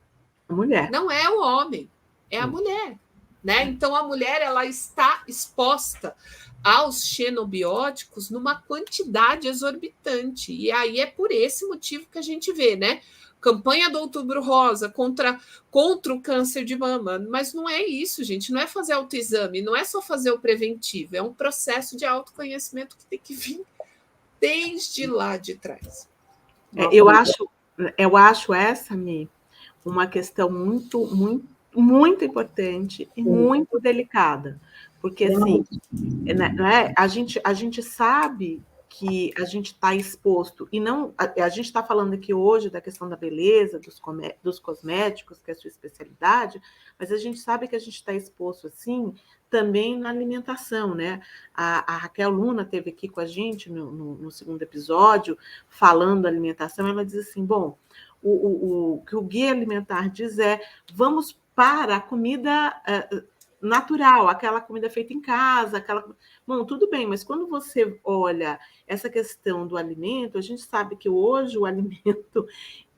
A mulher. Não é o homem, é a mulher. Né? Então, a mulher ela está exposta aos xenobióticos numa quantidade exorbitante. E aí é por esse motivo que a gente vê, né? Campanha do Outubro Rosa contra o câncer de mama. Mas não é isso, gente. Não é fazer autoexame, não é só fazer o preventivo. É um processo de autoconhecimento que tem que vir desde lá de trás. Eu acho essa, Mi, uma questão muito, muito, muito importante e muito delicada. Porque, assim, né, a gente sabe que a gente está exposto, e não a gente está falando aqui hoje da questão da beleza, dos cosméticos, que é a sua especialidade, mas a gente sabe que a gente está exposto, assim, também na alimentação, né? A Raquel Luna esteve aqui com a gente no segundo episódio, falando da alimentação, ela diz assim, bom, o que o Guia Alimentar diz é, vamos para a comida natural, aquela comida feita em casa, Bom, tudo bem, mas quando você olha essa questão do alimento, a gente sabe que hoje o alimento,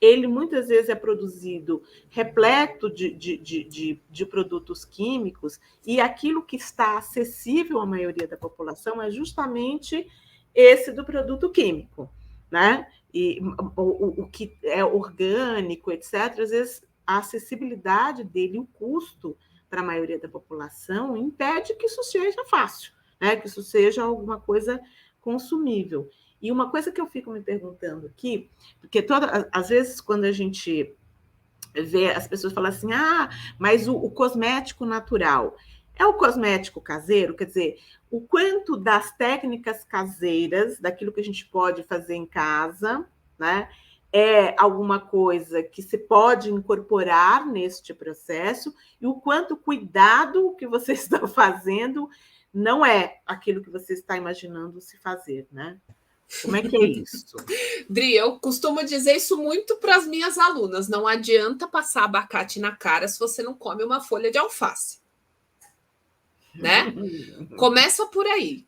ele muitas vezes é produzido repleto de produtos químicos, e aquilo que está acessível à maioria da população é justamente esse do produto químico, né? E o que é orgânico, etc., às vezes a acessibilidade dele, o custo para a maioria da população, impede que isso seja fácil, né? Que isso seja alguma coisa consumível. E uma coisa que eu fico me perguntando aqui, porque às vezes quando a gente vê, as pessoas falam assim, mas o cosmético natural é o cosmético caseiro? Quer dizer, o quanto das técnicas caseiras, daquilo que a gente pode fazer em casa, né? É alguma coisa que se pode incorporar neste processo, e o quanto cuidado que você está fazendo não é aquilo que você está imaginando se fazer, né? Como é que é isso? Dri, eu costumo dizer isso muito para as minhas alunas. Não adianta passar abacate na cara se você não come uma folha de alface. Né? Começa por aí.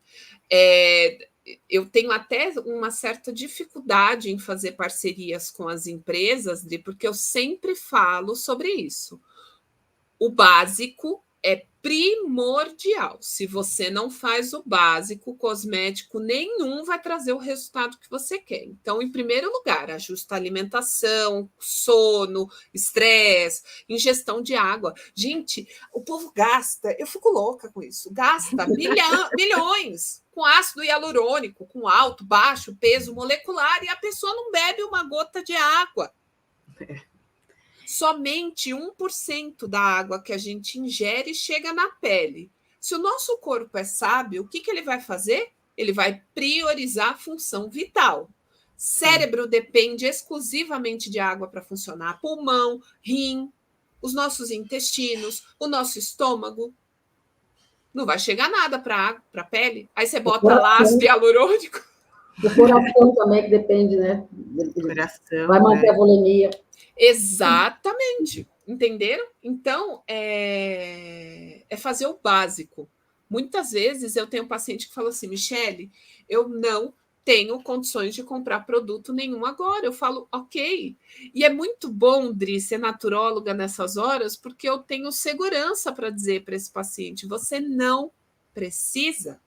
Eu tenho até uma certa dificuldade em fazer parcerias com as empresas, Dri, porque eu sempre falo sobre isso. O básico é primordial. Se você não faz o básico, cosmético nenhum vai trazer o resultado que você quer. Então, em primeiro lugar, ajusta a alimentação, sono, estresse, ingestão de água. Gente, o povo gasta, eu fico louca com isso, gasta milhões com ácido hialurônico, com alto, baixo, peso molecular, e a pessoa não bebe uma gota de água. Somente 1% da água que a gente ingere chega na pele. Se o nosso corpo é sábio, o que ele vai fazer? Ele vai priorizar a função vital. Cérebro depende exclusivamente de água para funcionar. Pulmão, rim, os nossos intestinos, o nosso estômago. Não vai chegar nada para a pele. Aí você bota lá ácido hialurônico. O coração também, que depende, né? Coração, vai manter a volemia. Exatamente, entenderam? Então, é fazer o básico. Muitas vezes eu tenho um paciente que fala assim, Michele, eu não tenho condições de comprar produto nenhum agora. Eu falo, ok. E é muito bom, Dri, ser naturóloga nessas horas, porque eu tenho segurança para dizer para esse paciente, você não precisa.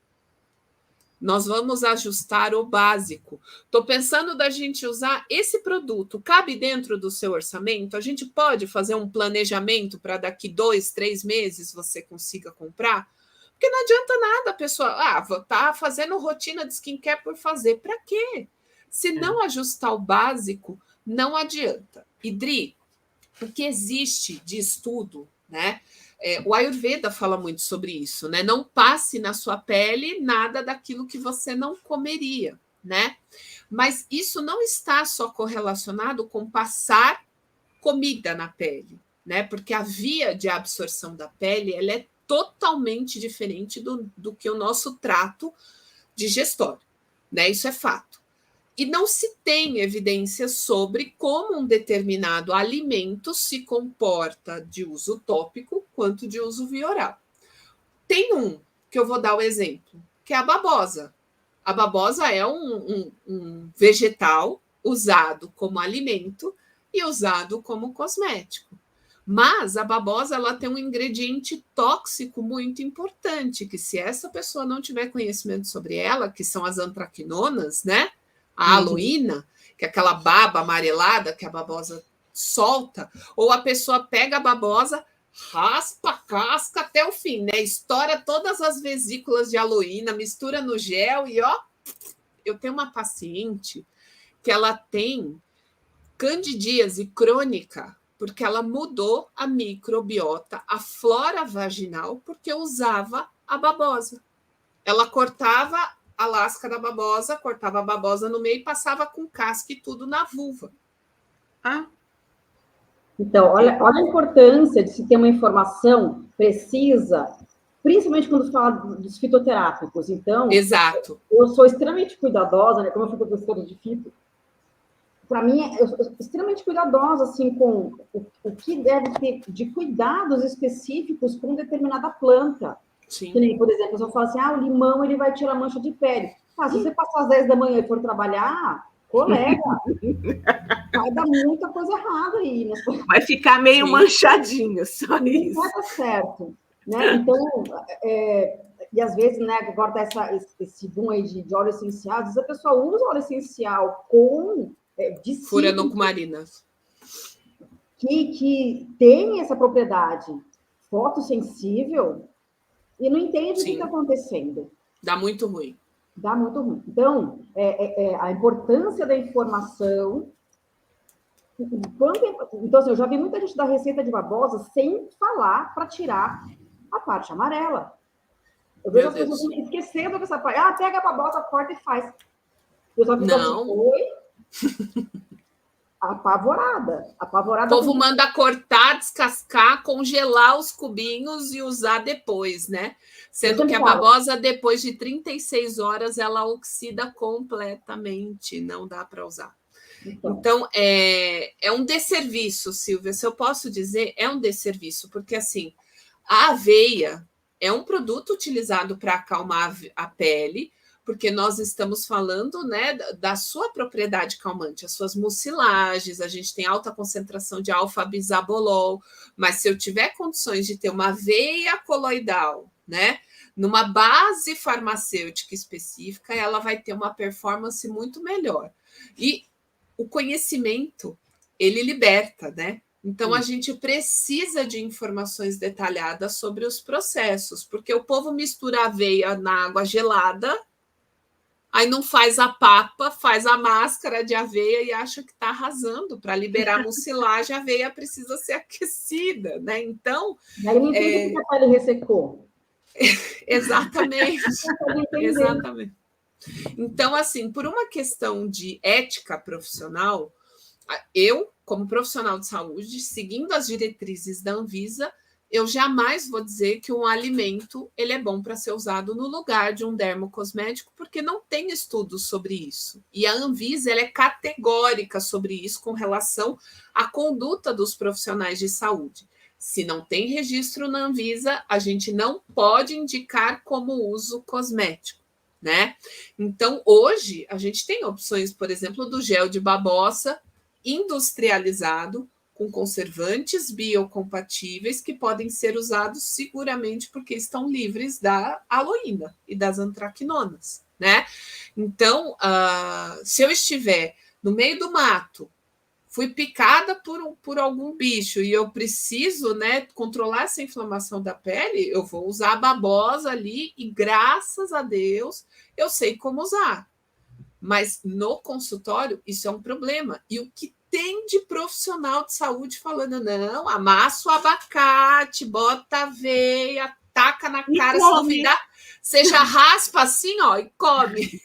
Nós vamos ajustar o básico. Estou pensando da gente usar esse produto. Cabe dentro do seu orçamento? A gente pode fazer um planejamento para daqui 2, 3 meses você consiga comprar? Porque não adianta nada a pessoa... tá fazendo rotina de skincare por fazer. Para quê? Se não ajustar o básico, não adianta. E, Dri, o que existe de estudo, né? O Ayurveda fala muito sobre isso, né? Não passe na sua pele nada daquilo que você não comeria, né? Mas isso não está só correlacionado com passar comida na pele, né? Porque a via de absorção da pele ela é totalmente diferente do que o nosso trato digestório, né? Isso é fato. E não se tem evidências sobre como um determinado alimento se comporta de uso tópico quanto de uso via oral. Tem um que eu vou dar o exemplo, que é a babosa. A babosa é um vegetal usado como alimento e usado como cosmético. Mas a babosa ela tem um ingrediente tóxico muito importante, que se essa pessoa não tiver conhecimento sobre ela, que são as antraquinonas, né? A aloína, que é aquela baba amarelada que a babosa solta, ou a pessoa pega a babosa, raspa a casca até o fim, né? Estoura todas as vesículas de aloína, mistura no gel e ó, eu tenho uma paciente que ela tem candidíase crônica, porque ela mudou a microbiota, a flora vaginal, porque usava a babosa. Ela cortava a lasca da babosa, cortava a babosa no meio e passava com casca e tudo na vulva. Então, olha a importância de se ter uma informação precisa, principalmente quando fala dos fitoterápicos. Então, exato. Eu sou extremamente cuidadosa, né? Como eu fui professora de fito, para mim, eu sou extremamente cuidadosa, assim, com o que deve ter de cuidados específicos com determinada planta. Sim. Que nem, por exemplo, se eu falo assim, o limão, ele vai tirar mancha de pele. Se você passar às 10 da manhã e for trabalhar, colega, vai dar muita coisa errada aí. Né? Vai ficar meio manchadinho, só isso. Não vai dar certo. Né? Então, e às vezes, né, agora tá esse boom aí de óleo essencial, às vezes a pessoa usa óleo essencial com furanocumarina, que tem essa propriedade fotossensível e não entende o que está acontecendo. Dá muito ruim. Dá muito ruim. Então, a importância da informação. Então, assim, eu já vi muita gente dar receita de babosa sem falar para tirar a parte amarela. Eu vejo as pessoas esquecendo dessa parte. Pega a babosa, corta e faz. Eu só fico assim, oi. Apavorada. O povo manda cortar, descascar, congelar os cubinhos e usar depois, né? Sendo que a babosa, depois de 36 horas, ela oxida completamente. Não dá para usar. Então, é um desserviço, Silvia. Se eu posso dizer, é um desserviço. Porque, assim, a aveia é um produto utilizado para acalmar a pele, porque nós estamos falando, né, da sua propriedade calmante, as suas mucilagens, a gente tem alta concentração de alfa-bisabolol, mas se eu tiver condições de ter uma aveia coloidal, né, numa base farmacêutica específica, ela vai ter uma performance muito melhor. E o conhecimento, ele liberta, né? Então, a gente precisa de informações detalhadas sobre os processos, porque o povo mistura aveia na água gelada, aí não faz a papa, faz a máscara de aveia e acha que está arrasando. Para liberar a mucilagem, a aveia precisa ser aquecida, né? Então... Aí não entende que a pele ressecou. Exatamente. Exatamente. Então, assim, por uma questão de ética profissional, eu, como profissional de saúde, seguindo as diretrizes da Anvisa, eu jamais vou dizer que um alimento ele é bom para ser usado no lugar de um dermocosmético, porque não tem estudos sobre isso. E a Anvisa ela é categórica sobre isso com relação à conduta dos profissionais de saúde. Se não tem registro na Anvisa, a gente não pode indicar como uso cosmético, né? Então, hoje, a gente tem opções, por exemplo, do gel de babosa industrializado, com conservantes biocompatíveis que podem ser usados seguramente porque estão livres da aloína e das antraquinonas, né? Então, se eu estiver no meio do mato, fui picada por algum bicho e eu preciso, né, controlar essa inflamação da pele, eu vou usar a babosa ali e, graças a Deus, eu sei como usar. Mas no consultório, isso é um problema. E o que tem de profissional de saúde falando, não, amassa o abacate, bota aveia, taca na cara, se duvidar, Você já raspa assim, ó, e come.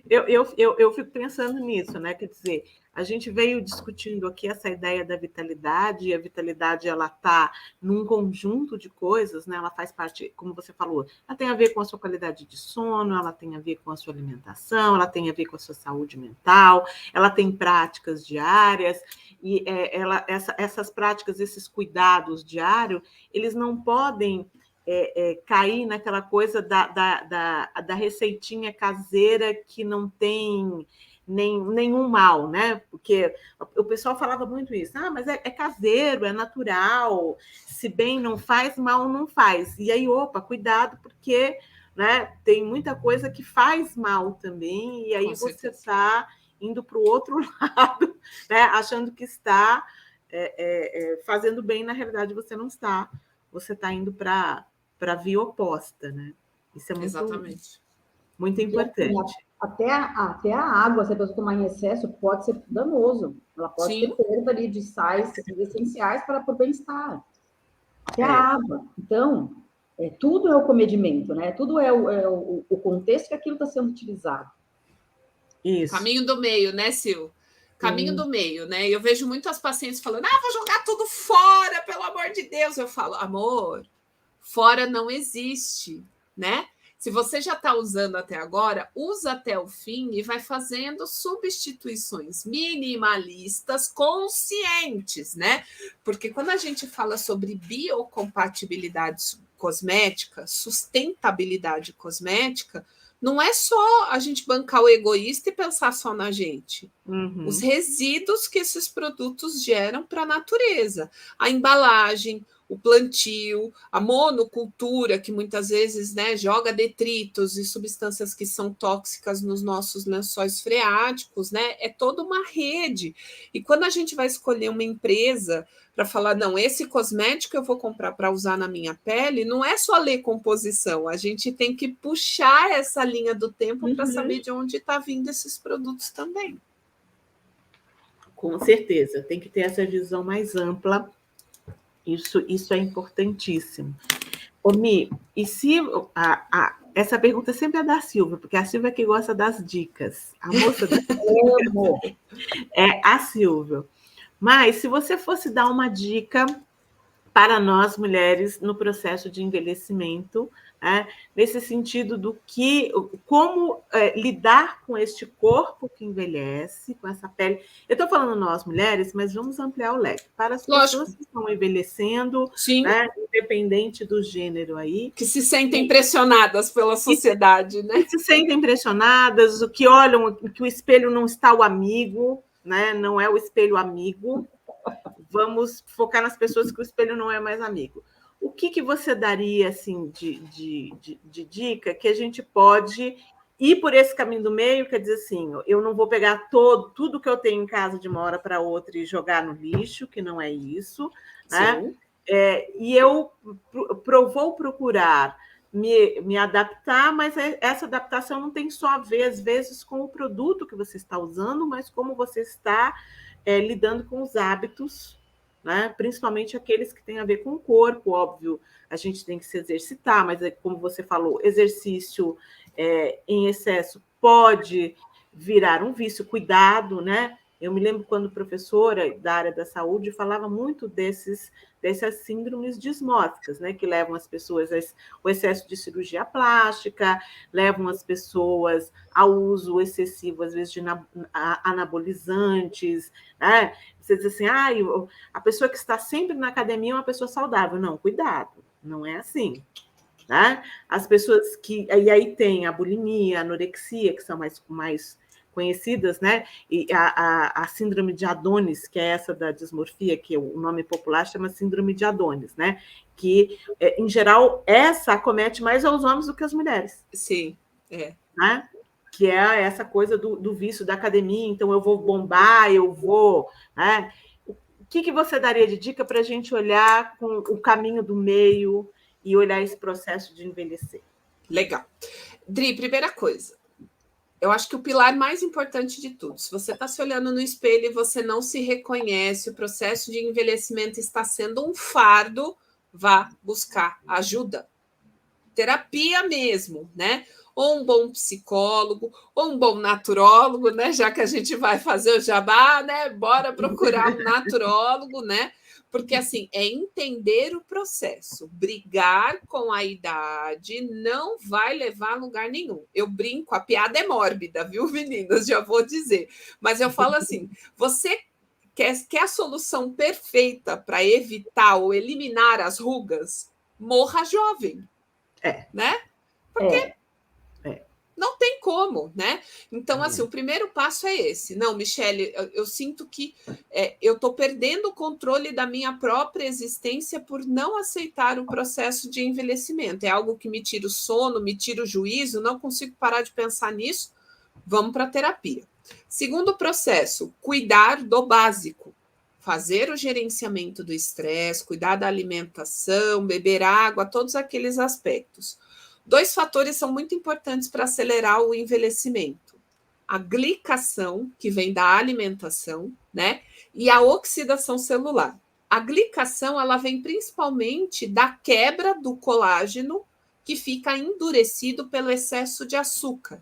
Eu fico pensando nisso, né? Quer dizer, a gente veio discutindo aqui essa ideia da vitalidade, e a vitalidade ela está num conjunto de coisas, né? Ela faz parte, como você falou, ela tem a ver com a sua qualidade de sono, ela tem a ver com a sua alimentação, ela tem a ver com a sua saúde mental, ela tem práticas diárias, e essas práticas, esses cuidados diários, eles não podem cair naquela coisa da receitinha caseira que não tem nenhum mal, né? Porque o pessoal falava muito isso, mas é caseiro, é natural, se bem não faz, mal não faz. E aí, opa, cuidado, porque, né, tem muita coisa que faz mal também, e aí você está indo para o outro lado, né, achando que está fazendo bem, na realidade você não está, você está indo para a via oposta, né? Isso é muito, exatamente, muito importante. Até a água, se a pessoa tomar em excesso, pode ser danoso. Ela pode ter perda ali de sais essenciais para o bem-estar. Até a água. Então, tudo é o comedimento, né? Tudo é o contexto que aquilo está sendo utilizado. Isso. Caminho do meio, né, Sil? Caminho do meio, né? Eu vejo muitas pacientes falando, vou jogar tudo fora, pelo amor de Deus. Eu falo, amor, fora não existe, né? Se você já está usando até agora, usa até o fim e vai fazendo substituições minimalistas conscientes, né? Porque quando a gente fala sobre biocompatibilidade cosmética, sustentabilidade cosmética, não é só a gente bancar o egoísta e pensar só na gente. Uhum. Os resíduos que esses produtos geram para a natureza, a embalagem, o plantio, a monocultura, que muitas vezes, né, joga detritos e substâncias que são tóxicas nos nossos lençóis freáticos, né? É toda uma rede. E quando a gente vai escolher uma empresa para falar, não, esse cosmético eu vou comprar para usar na minha pele, não é só ler composição, a gente tem que puxar essa linha do tempo para saber de onde está vindo esses produtos também. Com certeza, tem que ter essa visão mais ampla. Isso é importantíssimo. Ô, Mi, e se essa pergunta sempre é da Silvia, porque a Silvia é que gosta das dicas. A moça da é a Silvia. Mas se você fosse dar uma dica para nós mulheres no processo de envelhecimento, né, nesse sentido do como lidar com este corpo que envelhece, com essa pele. Eu estou falando nós mulheres, mas vamos ampliar o leque para as pessoas que estão envelhecendo, né, independente do gênero aí, que se sentem pressionadas pela sociedade, né? Que se sentem pressionadas, que olham que o espelho não está o amigo, né? Não é o espelho amigo. Vamos focar nas pessoas que o espelho não é mais amigo. O que você daria assim, de dica que a gente pode ir por esse caminho do meio? Quer dizer assim, eu não vou pegar tudo que eu tenho em casa de uma hora para outra e jogar no lixo, que não é isso, né? E eu vou procurar me adaptar, mas essa adaptação não tem só a ver, às vezes, com o produto que você está usando, mas como você está lidando com os hábitos, né? Principalmente aqueles que têm a ver com o corpo, óbvio, a gente tem que se exercitar, mas como você falou, exercício em excesso pode virar um vício, cuidado, né? Eu me lembro quando professora da área da saúde falava muito dessas síndromes dismórficas, né? Que levam as pessoas ao excesso de cirurgia plástica, levam as pessoas ao uso excessivo, às vezes, de anabolizantes, né? Você diz assim, a pessoa que está sempre na academia é uma pessoa saudável. Não, cuidado, não é assim. Né? As pessoas que... E aí tem a bulimia, a anorexia, que são mais conhecidas, né? E a síndrome de Adonis, que é essa da dismorfia, que o nome popular chama síndrome de Adonis, né? Que, em geral, essa acomete mais aos homens do que às mulheres. Sim, né? Que é essa coisa do vício da academia, então eu vou bombar, eu vou... Né? O que você daria de dica para a gente olhar com o caminho do meio e olhar esse processo de envelhecer? Legal. Dri, primeira coisa, eu acho que o pilar mais importante de tudo, se você está se olhando no espelho e você não se reconhece, o processo de envelhecimento está sendo um fardo, vá buscar ajuda. terapia mesmo, né? Ou um bom psicólogo, ou um bom naturólogo, né? Já que a gente vai fazer o jabá, né? Bora procurar um naturólogo, né? Porque, assim, é entender o processo. Brigar com a idade não vai levar a lugar nenhum. Eu brinco, a piada é mórbida, viu, meninas? Já vou dizer. Mas eu falo assim, você quer a solução perfeita para evitar ou eliminar as rugas? Morra jovem, né? Porque não tem como, né? Então, assim, o primeiro passo é esse. Não, Michele, eu sinto que eu estou perdendo o controle da minha própria existência por não aceitar o processo de envelhecimento. É algo que me tira o sono, me tira o juízo, não consigo parar de pensar nisso. Vamos para a terapia. Segundo processo, cuidar do básico. Fazer o gerenciamento do estresse, cuidar da alimentação, beber água, todos aqueles aspectos. 2 fatores são muito importantes para acelerar o envelhecimento. A glicação, que vem da alimentação, né? E a oxidação celular. A glicação, ela vem principalmente da quebra do colágeno, que fica endurecido pelo excesso de açúcar,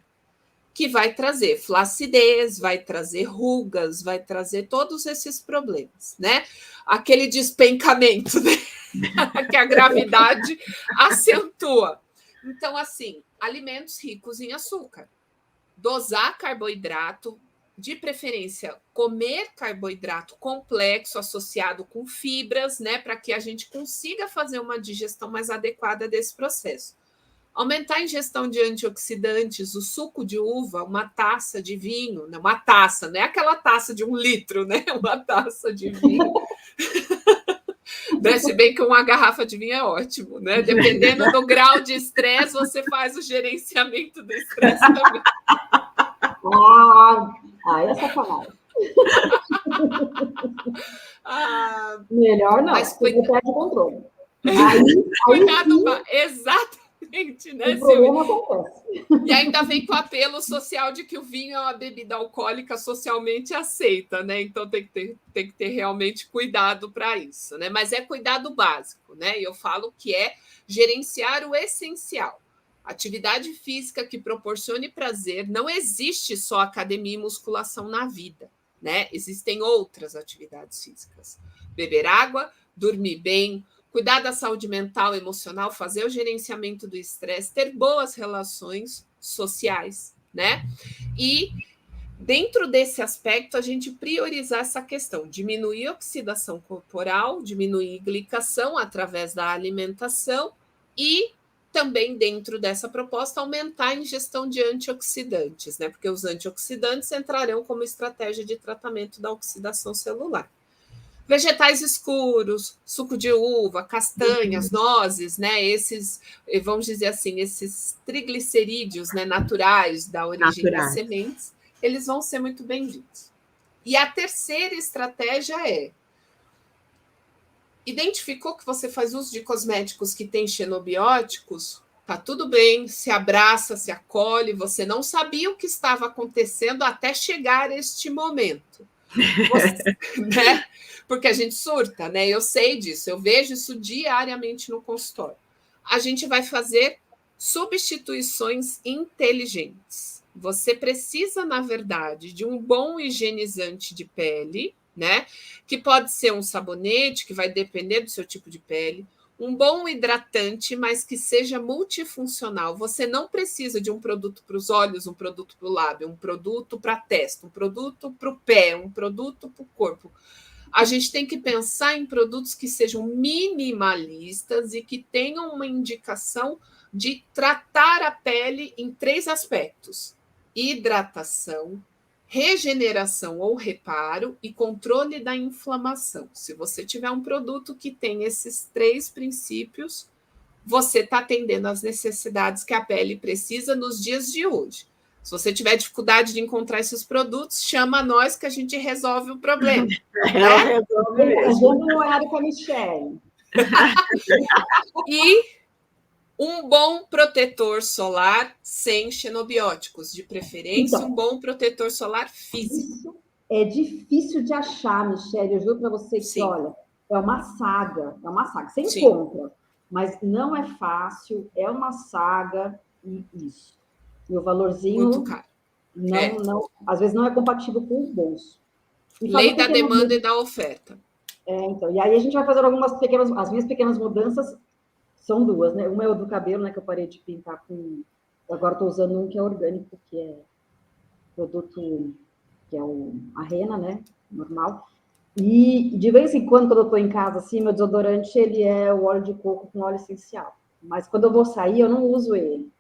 que vai trazer flacidez, vai trazer rugas, vai trazer todos esses problemas, né? Aquele despencamento, né? Que a gravidade acentua. Então, assim, alimentos ricos em açúcar. Dosar carboidrato, de preferência, comer carboidrato complexo associado com fibras, né? Para que a gente consiga fazer uma digestão mais adequada desse processo. Aumentar a ingestão de antioxidantes, o suco de uva, uma taça de vinho, uma taça, não é aquela taça de 1 litro, né? Uma taça de vinho. Se bem que uma garrafa de vinho é ótimo, né? Dependendo do grau de estresse, você faz o gerenciamento do estresse também. É sacanagem. Melhor não, mas você perde o controle. Cuidado, exatamente, né, o problema acontece. E ainda vem com o apelo social de que o vinho é uma bebida alcoólica socialmente aceita, né? Então tem que ter realmente cuidado para isso, né? Mas é cuidado básico, né? E eu falo que é gerenciar o essencial. Atividade física que proporcione prazer. Não existe só academia e musculação na vida, né? Existem outras atividades físicas. Beber água, dormir bem, cuidar da saúde mental, emocional, fazer o gerenciamento do estresse, ter boas relações sociais, né? E dentro desse aspecto, a gente priorizar essa questão, diminuir a oxidação corporal, diminuir a glicação através da alimentação e também dentro dessa proposta aumentar a ingestão de antioxidantes, né? Porque os antioxidantes entrarão como estratégia de tratamento da oxidação celular. Vegetais escuros, suco de uva, castanhas, nozes, né? Esses, vamos dizer assim, esses triglicerídeos, né, naturais da origem das sementes, eles vão ser muito bem-vindos. E a terceira estratégia é: identificou que você faz uso de cosméticos que têm xenobióticos? Tá tudo bem, se abraça, se acolhe, você não sabia o que estava acontecendo até chegar este momento. Né? Porque a gente surta, né? Eu sei disso, eu vejo isso diariamente no consultório. A gente vai fazer substituições inteligentes. Você precisa, na verdade, de um bom higienizante de pele, né? Que pode ser um sabonete, que vai depender do seu tipo de pele, um bom hidratante, mas que seja multifuncional. Você não precisa de um produto para os olhos, um produto para o lábio, um produto para a testa, um produto para o pé, um produto para o corpo. A gente tem que pensar em produtos que sejam minimalistas e que tenham uma indicação de tratar a pele em 3 aspectos: hidratação, regeneração ou reparo e controle da inflamação. Se você tiver um produto que tem esses 3 princípios, você está atendendo às necessidades que a pele precisa nos dias de hoje. Se você tiver dificuldade de encontrar esses produtos, chama nós que a gente resolve o problema. Ela resolve mesmo. Um horário com a Michele. E um bom protetor solar sem xenobióticos, de preferência, então, um bom protetor solar físico. Isso é difícil de achar, Michele. Eu juro para você que, olha, é uma saga. Você encontra, mas não é fácil, é uma saga, e isso. E o valorzinho Muito caro. não, às vezes não é compatível com o bolso. Lei da demanda e da oferta. Então, e aí a gente vai fazer as minhas pequenas mudanças são duas, né? Uma é o do cabelo, né, que eu parei de pintar agora estou usando um que é orgânico, que é produto, que é a rena, né, normal. E de vez em quando eu estou em casa, assim, meu desodorante, ele é o óleo de coco com óleo essencial. Mas quando eu vou sair, eu não uso ele.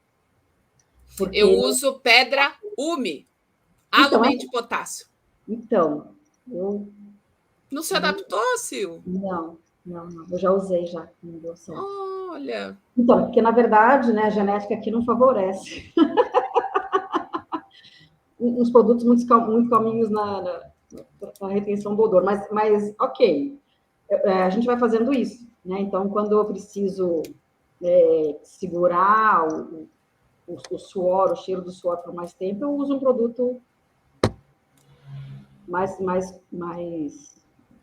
Eu uso pedra Umi, alumínio de potássio. Então, eu... Não se adaptou, Sil? Não. Eu já usei, já. Não deu certo. Olha. Então, porque, na verdade, né, a genética aqui não favorece. Uns produtos muito calminhos na retenção do odor. Mas ok. A gente vai fazendo isso, né? Então, quando eu preciso segurar o suor, o cheiro do suor por mais tempo, eu uso um produto mais,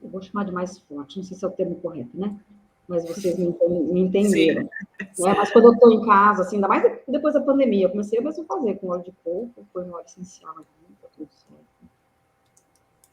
eu vou chamar de mais forte, não sei se é o termo correto, né? Mas vocês me entenderam. Sim. Né? Mas quando eu estou em casa, assim, ainda mais depois da pandemia, eu comecei a mesmo fazer com óleo de coco, foi um óleo essencial, tá tudo certo.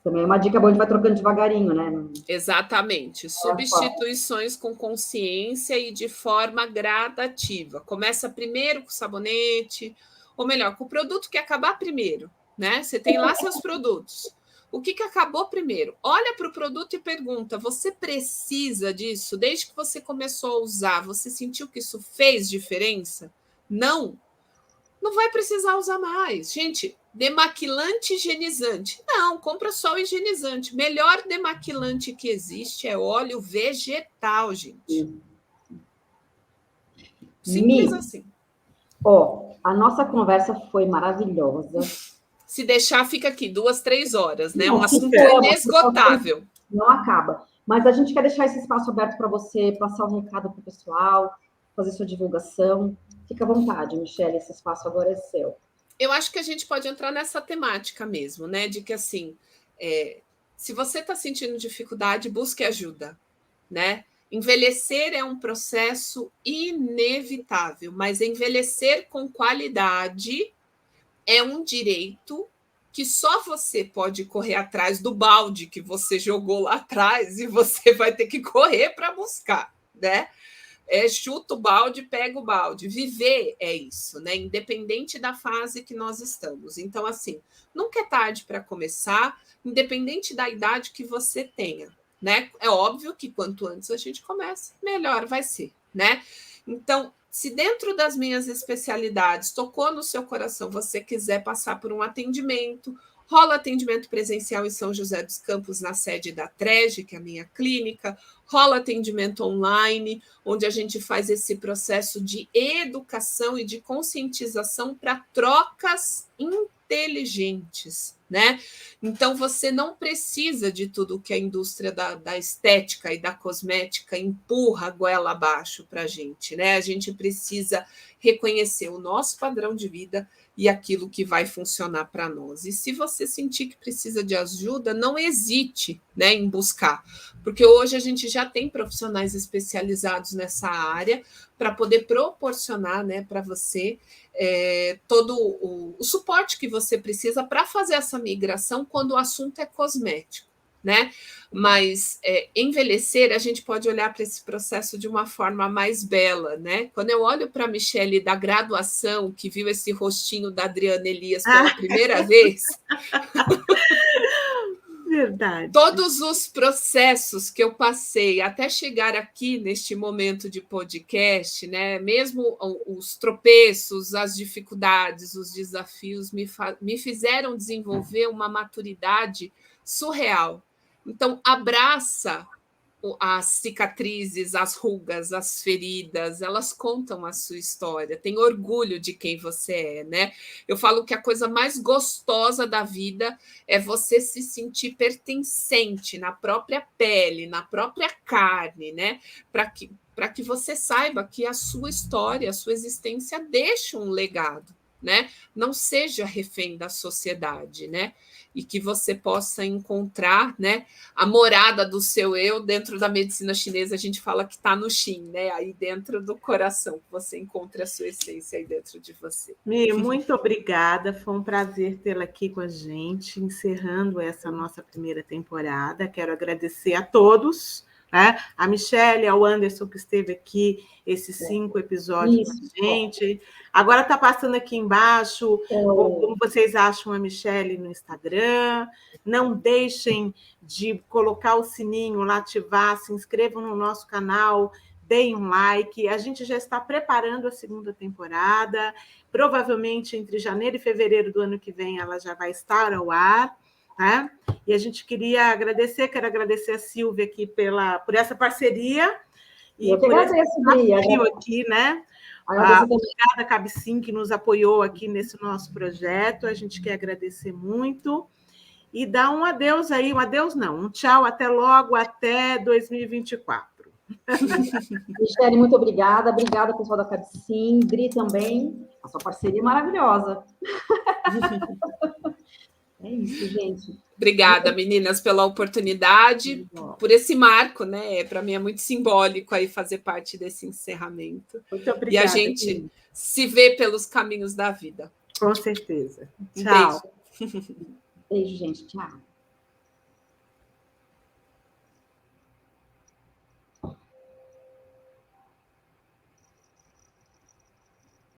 Também é uma dica boa, a gente vai trocando devagarinho, né? Exatamente. Substituições com consciência e de forma gradativa. Começa primeiro com o sabonete, ou melhor, com o produto que acabar primeiro, né? Você tem lá seus produtos. O que acabou primeiro? Olha para o produto e pergunta: você precisa disso? Desde que você começou a usar, você sentiu que isso fez diferença? Não. Não vai precisar usar mais. Gente, demaquilante higienizante. Não, compra só o higienizante. Melhor demaquilante que existe é óleo vegetal, gente. Simples assim. A nossa conversa foi maravilhosa. Se deixar, fica aqui 2, 3 horas, né? Um assunto inesgotável. Não acaba. Mas a gente quer deixar esse espaço aberto para você passar um recado para o pessoal, fazer sua divulgação. Fica à vontade, Michele, esse espaço agora é seu. Eu acho que a gente pode entrar nessa temática mesmo, né? De que, assim, se você está sentindo dificuldade, busque ajuda, né? Envelhecer é um processo inevitável, mas envelhecer com qualidade é um direito que só você pode correr atrás do balde que você jogou lá atrás e você vai ter que correr para buscar, né? Chuta o balde, pega o balde. Viver é isso, né? Independente da fase que nós estamos. Então, assim, nunca é tarde para começar, independente da idade que você tenha, né? É óbvio que quanto antes a gente começa, melhor vai ser, né? Então, se dentro das minhas especialidades tocou no seu coração, você quiser passar por um atendimento, rola atendimento presencial em São José dos Campos, na sede da TREG, que é a minha clínica, rola atendimento online, onde a gente faz esse processo de educação e de conscientização para trocas inteligentes, né? Então, você não precisa de tudo que a indústria da estética e da cosmética empurra a goela abaixo para a gente, né? A gente precisa reconhecer o nosso padrão de vida e aquilo que vai funcionar para nós. E se você sentir que precisa de ajuda, não hesite, né, em buscar, porque hoje a gente já tem profissionais especializados nessa área para poder proporcionar, né, para você todo o suporte que você precisa para fazer essa migração quando o assunto é cosmético, né? Mas envelhecer, a gente pode olhar para esse processo de uma forma mais bela, né? Quando eu olho para a Michele da graduação, que viu esse rostinho da Adriana Elias pela primeira vez... Verdade. Todos os processos que eu passei até chegar aqui neste momento de podcast, né? Mesmo os tropeços, as dificuldades, os desafios me fizeram desenvolver uma maturidade surreal. Então, abraça as cicatrizes, as rugas, as feridas, elas contam a sua história, tem orgulho de quem você é, né? Eu falo que a coisa mais gostosa da vida é você se sentir pertencente na própria pele, na própria carne, né? Para que você saiba que a sua história, a sua existência deixa um legado, né? Não seja refém da sociedade, né? E que você possa encontrar, né, a morada do seu eu. Dentro da medicina chinesa, a gente fala que está no Xin, né? Aí dentro do coração, que você encontre a sua essência aí dentro de você. Mi, muito obrigada, foi um prazer tê-la aqui com a gente, encerrando essa nossa primeira temporada. Quero agradecer a todos, né? A Michelle, ao Anderson, que esteve aqui esses 5 episódios com a gente. Agora está passando aqui embaixo como vocês acham a Michelle no Instagram. Não deixem de colocar o sininho lá, ativar, se inscrevam no nosso canal, deem um like. A gente já está preparando a segunda temporada. Provavelmente entre janeiro e fevereiro do ano que vem ela já vai estar ao ar, né? E a gente quero agradecer a Silvia aqui por essa parceria e eu que por agradeço, esse desafio aqui, né? Obrigada, Cabicim, que nos apoiou aqui nesse nosso projeto. A gente quer agradecer muito e dar um adeus aí, um tchau, até logo, até 2024. Michelle, muito obrigada. Obrigada, pessoal da Cabicim. Dri também. A sua parceria é maravilhosa. É isso, gente. Obrigada, meninas, pela oportunidade, por esse marco, né? Para mim é muito simbólico aí fazer parte desse encerramento. Muito obrigada. E a gente se vê pelos caminhos da vida. Com certeza. Tchau. Beijo, gente. Tchau.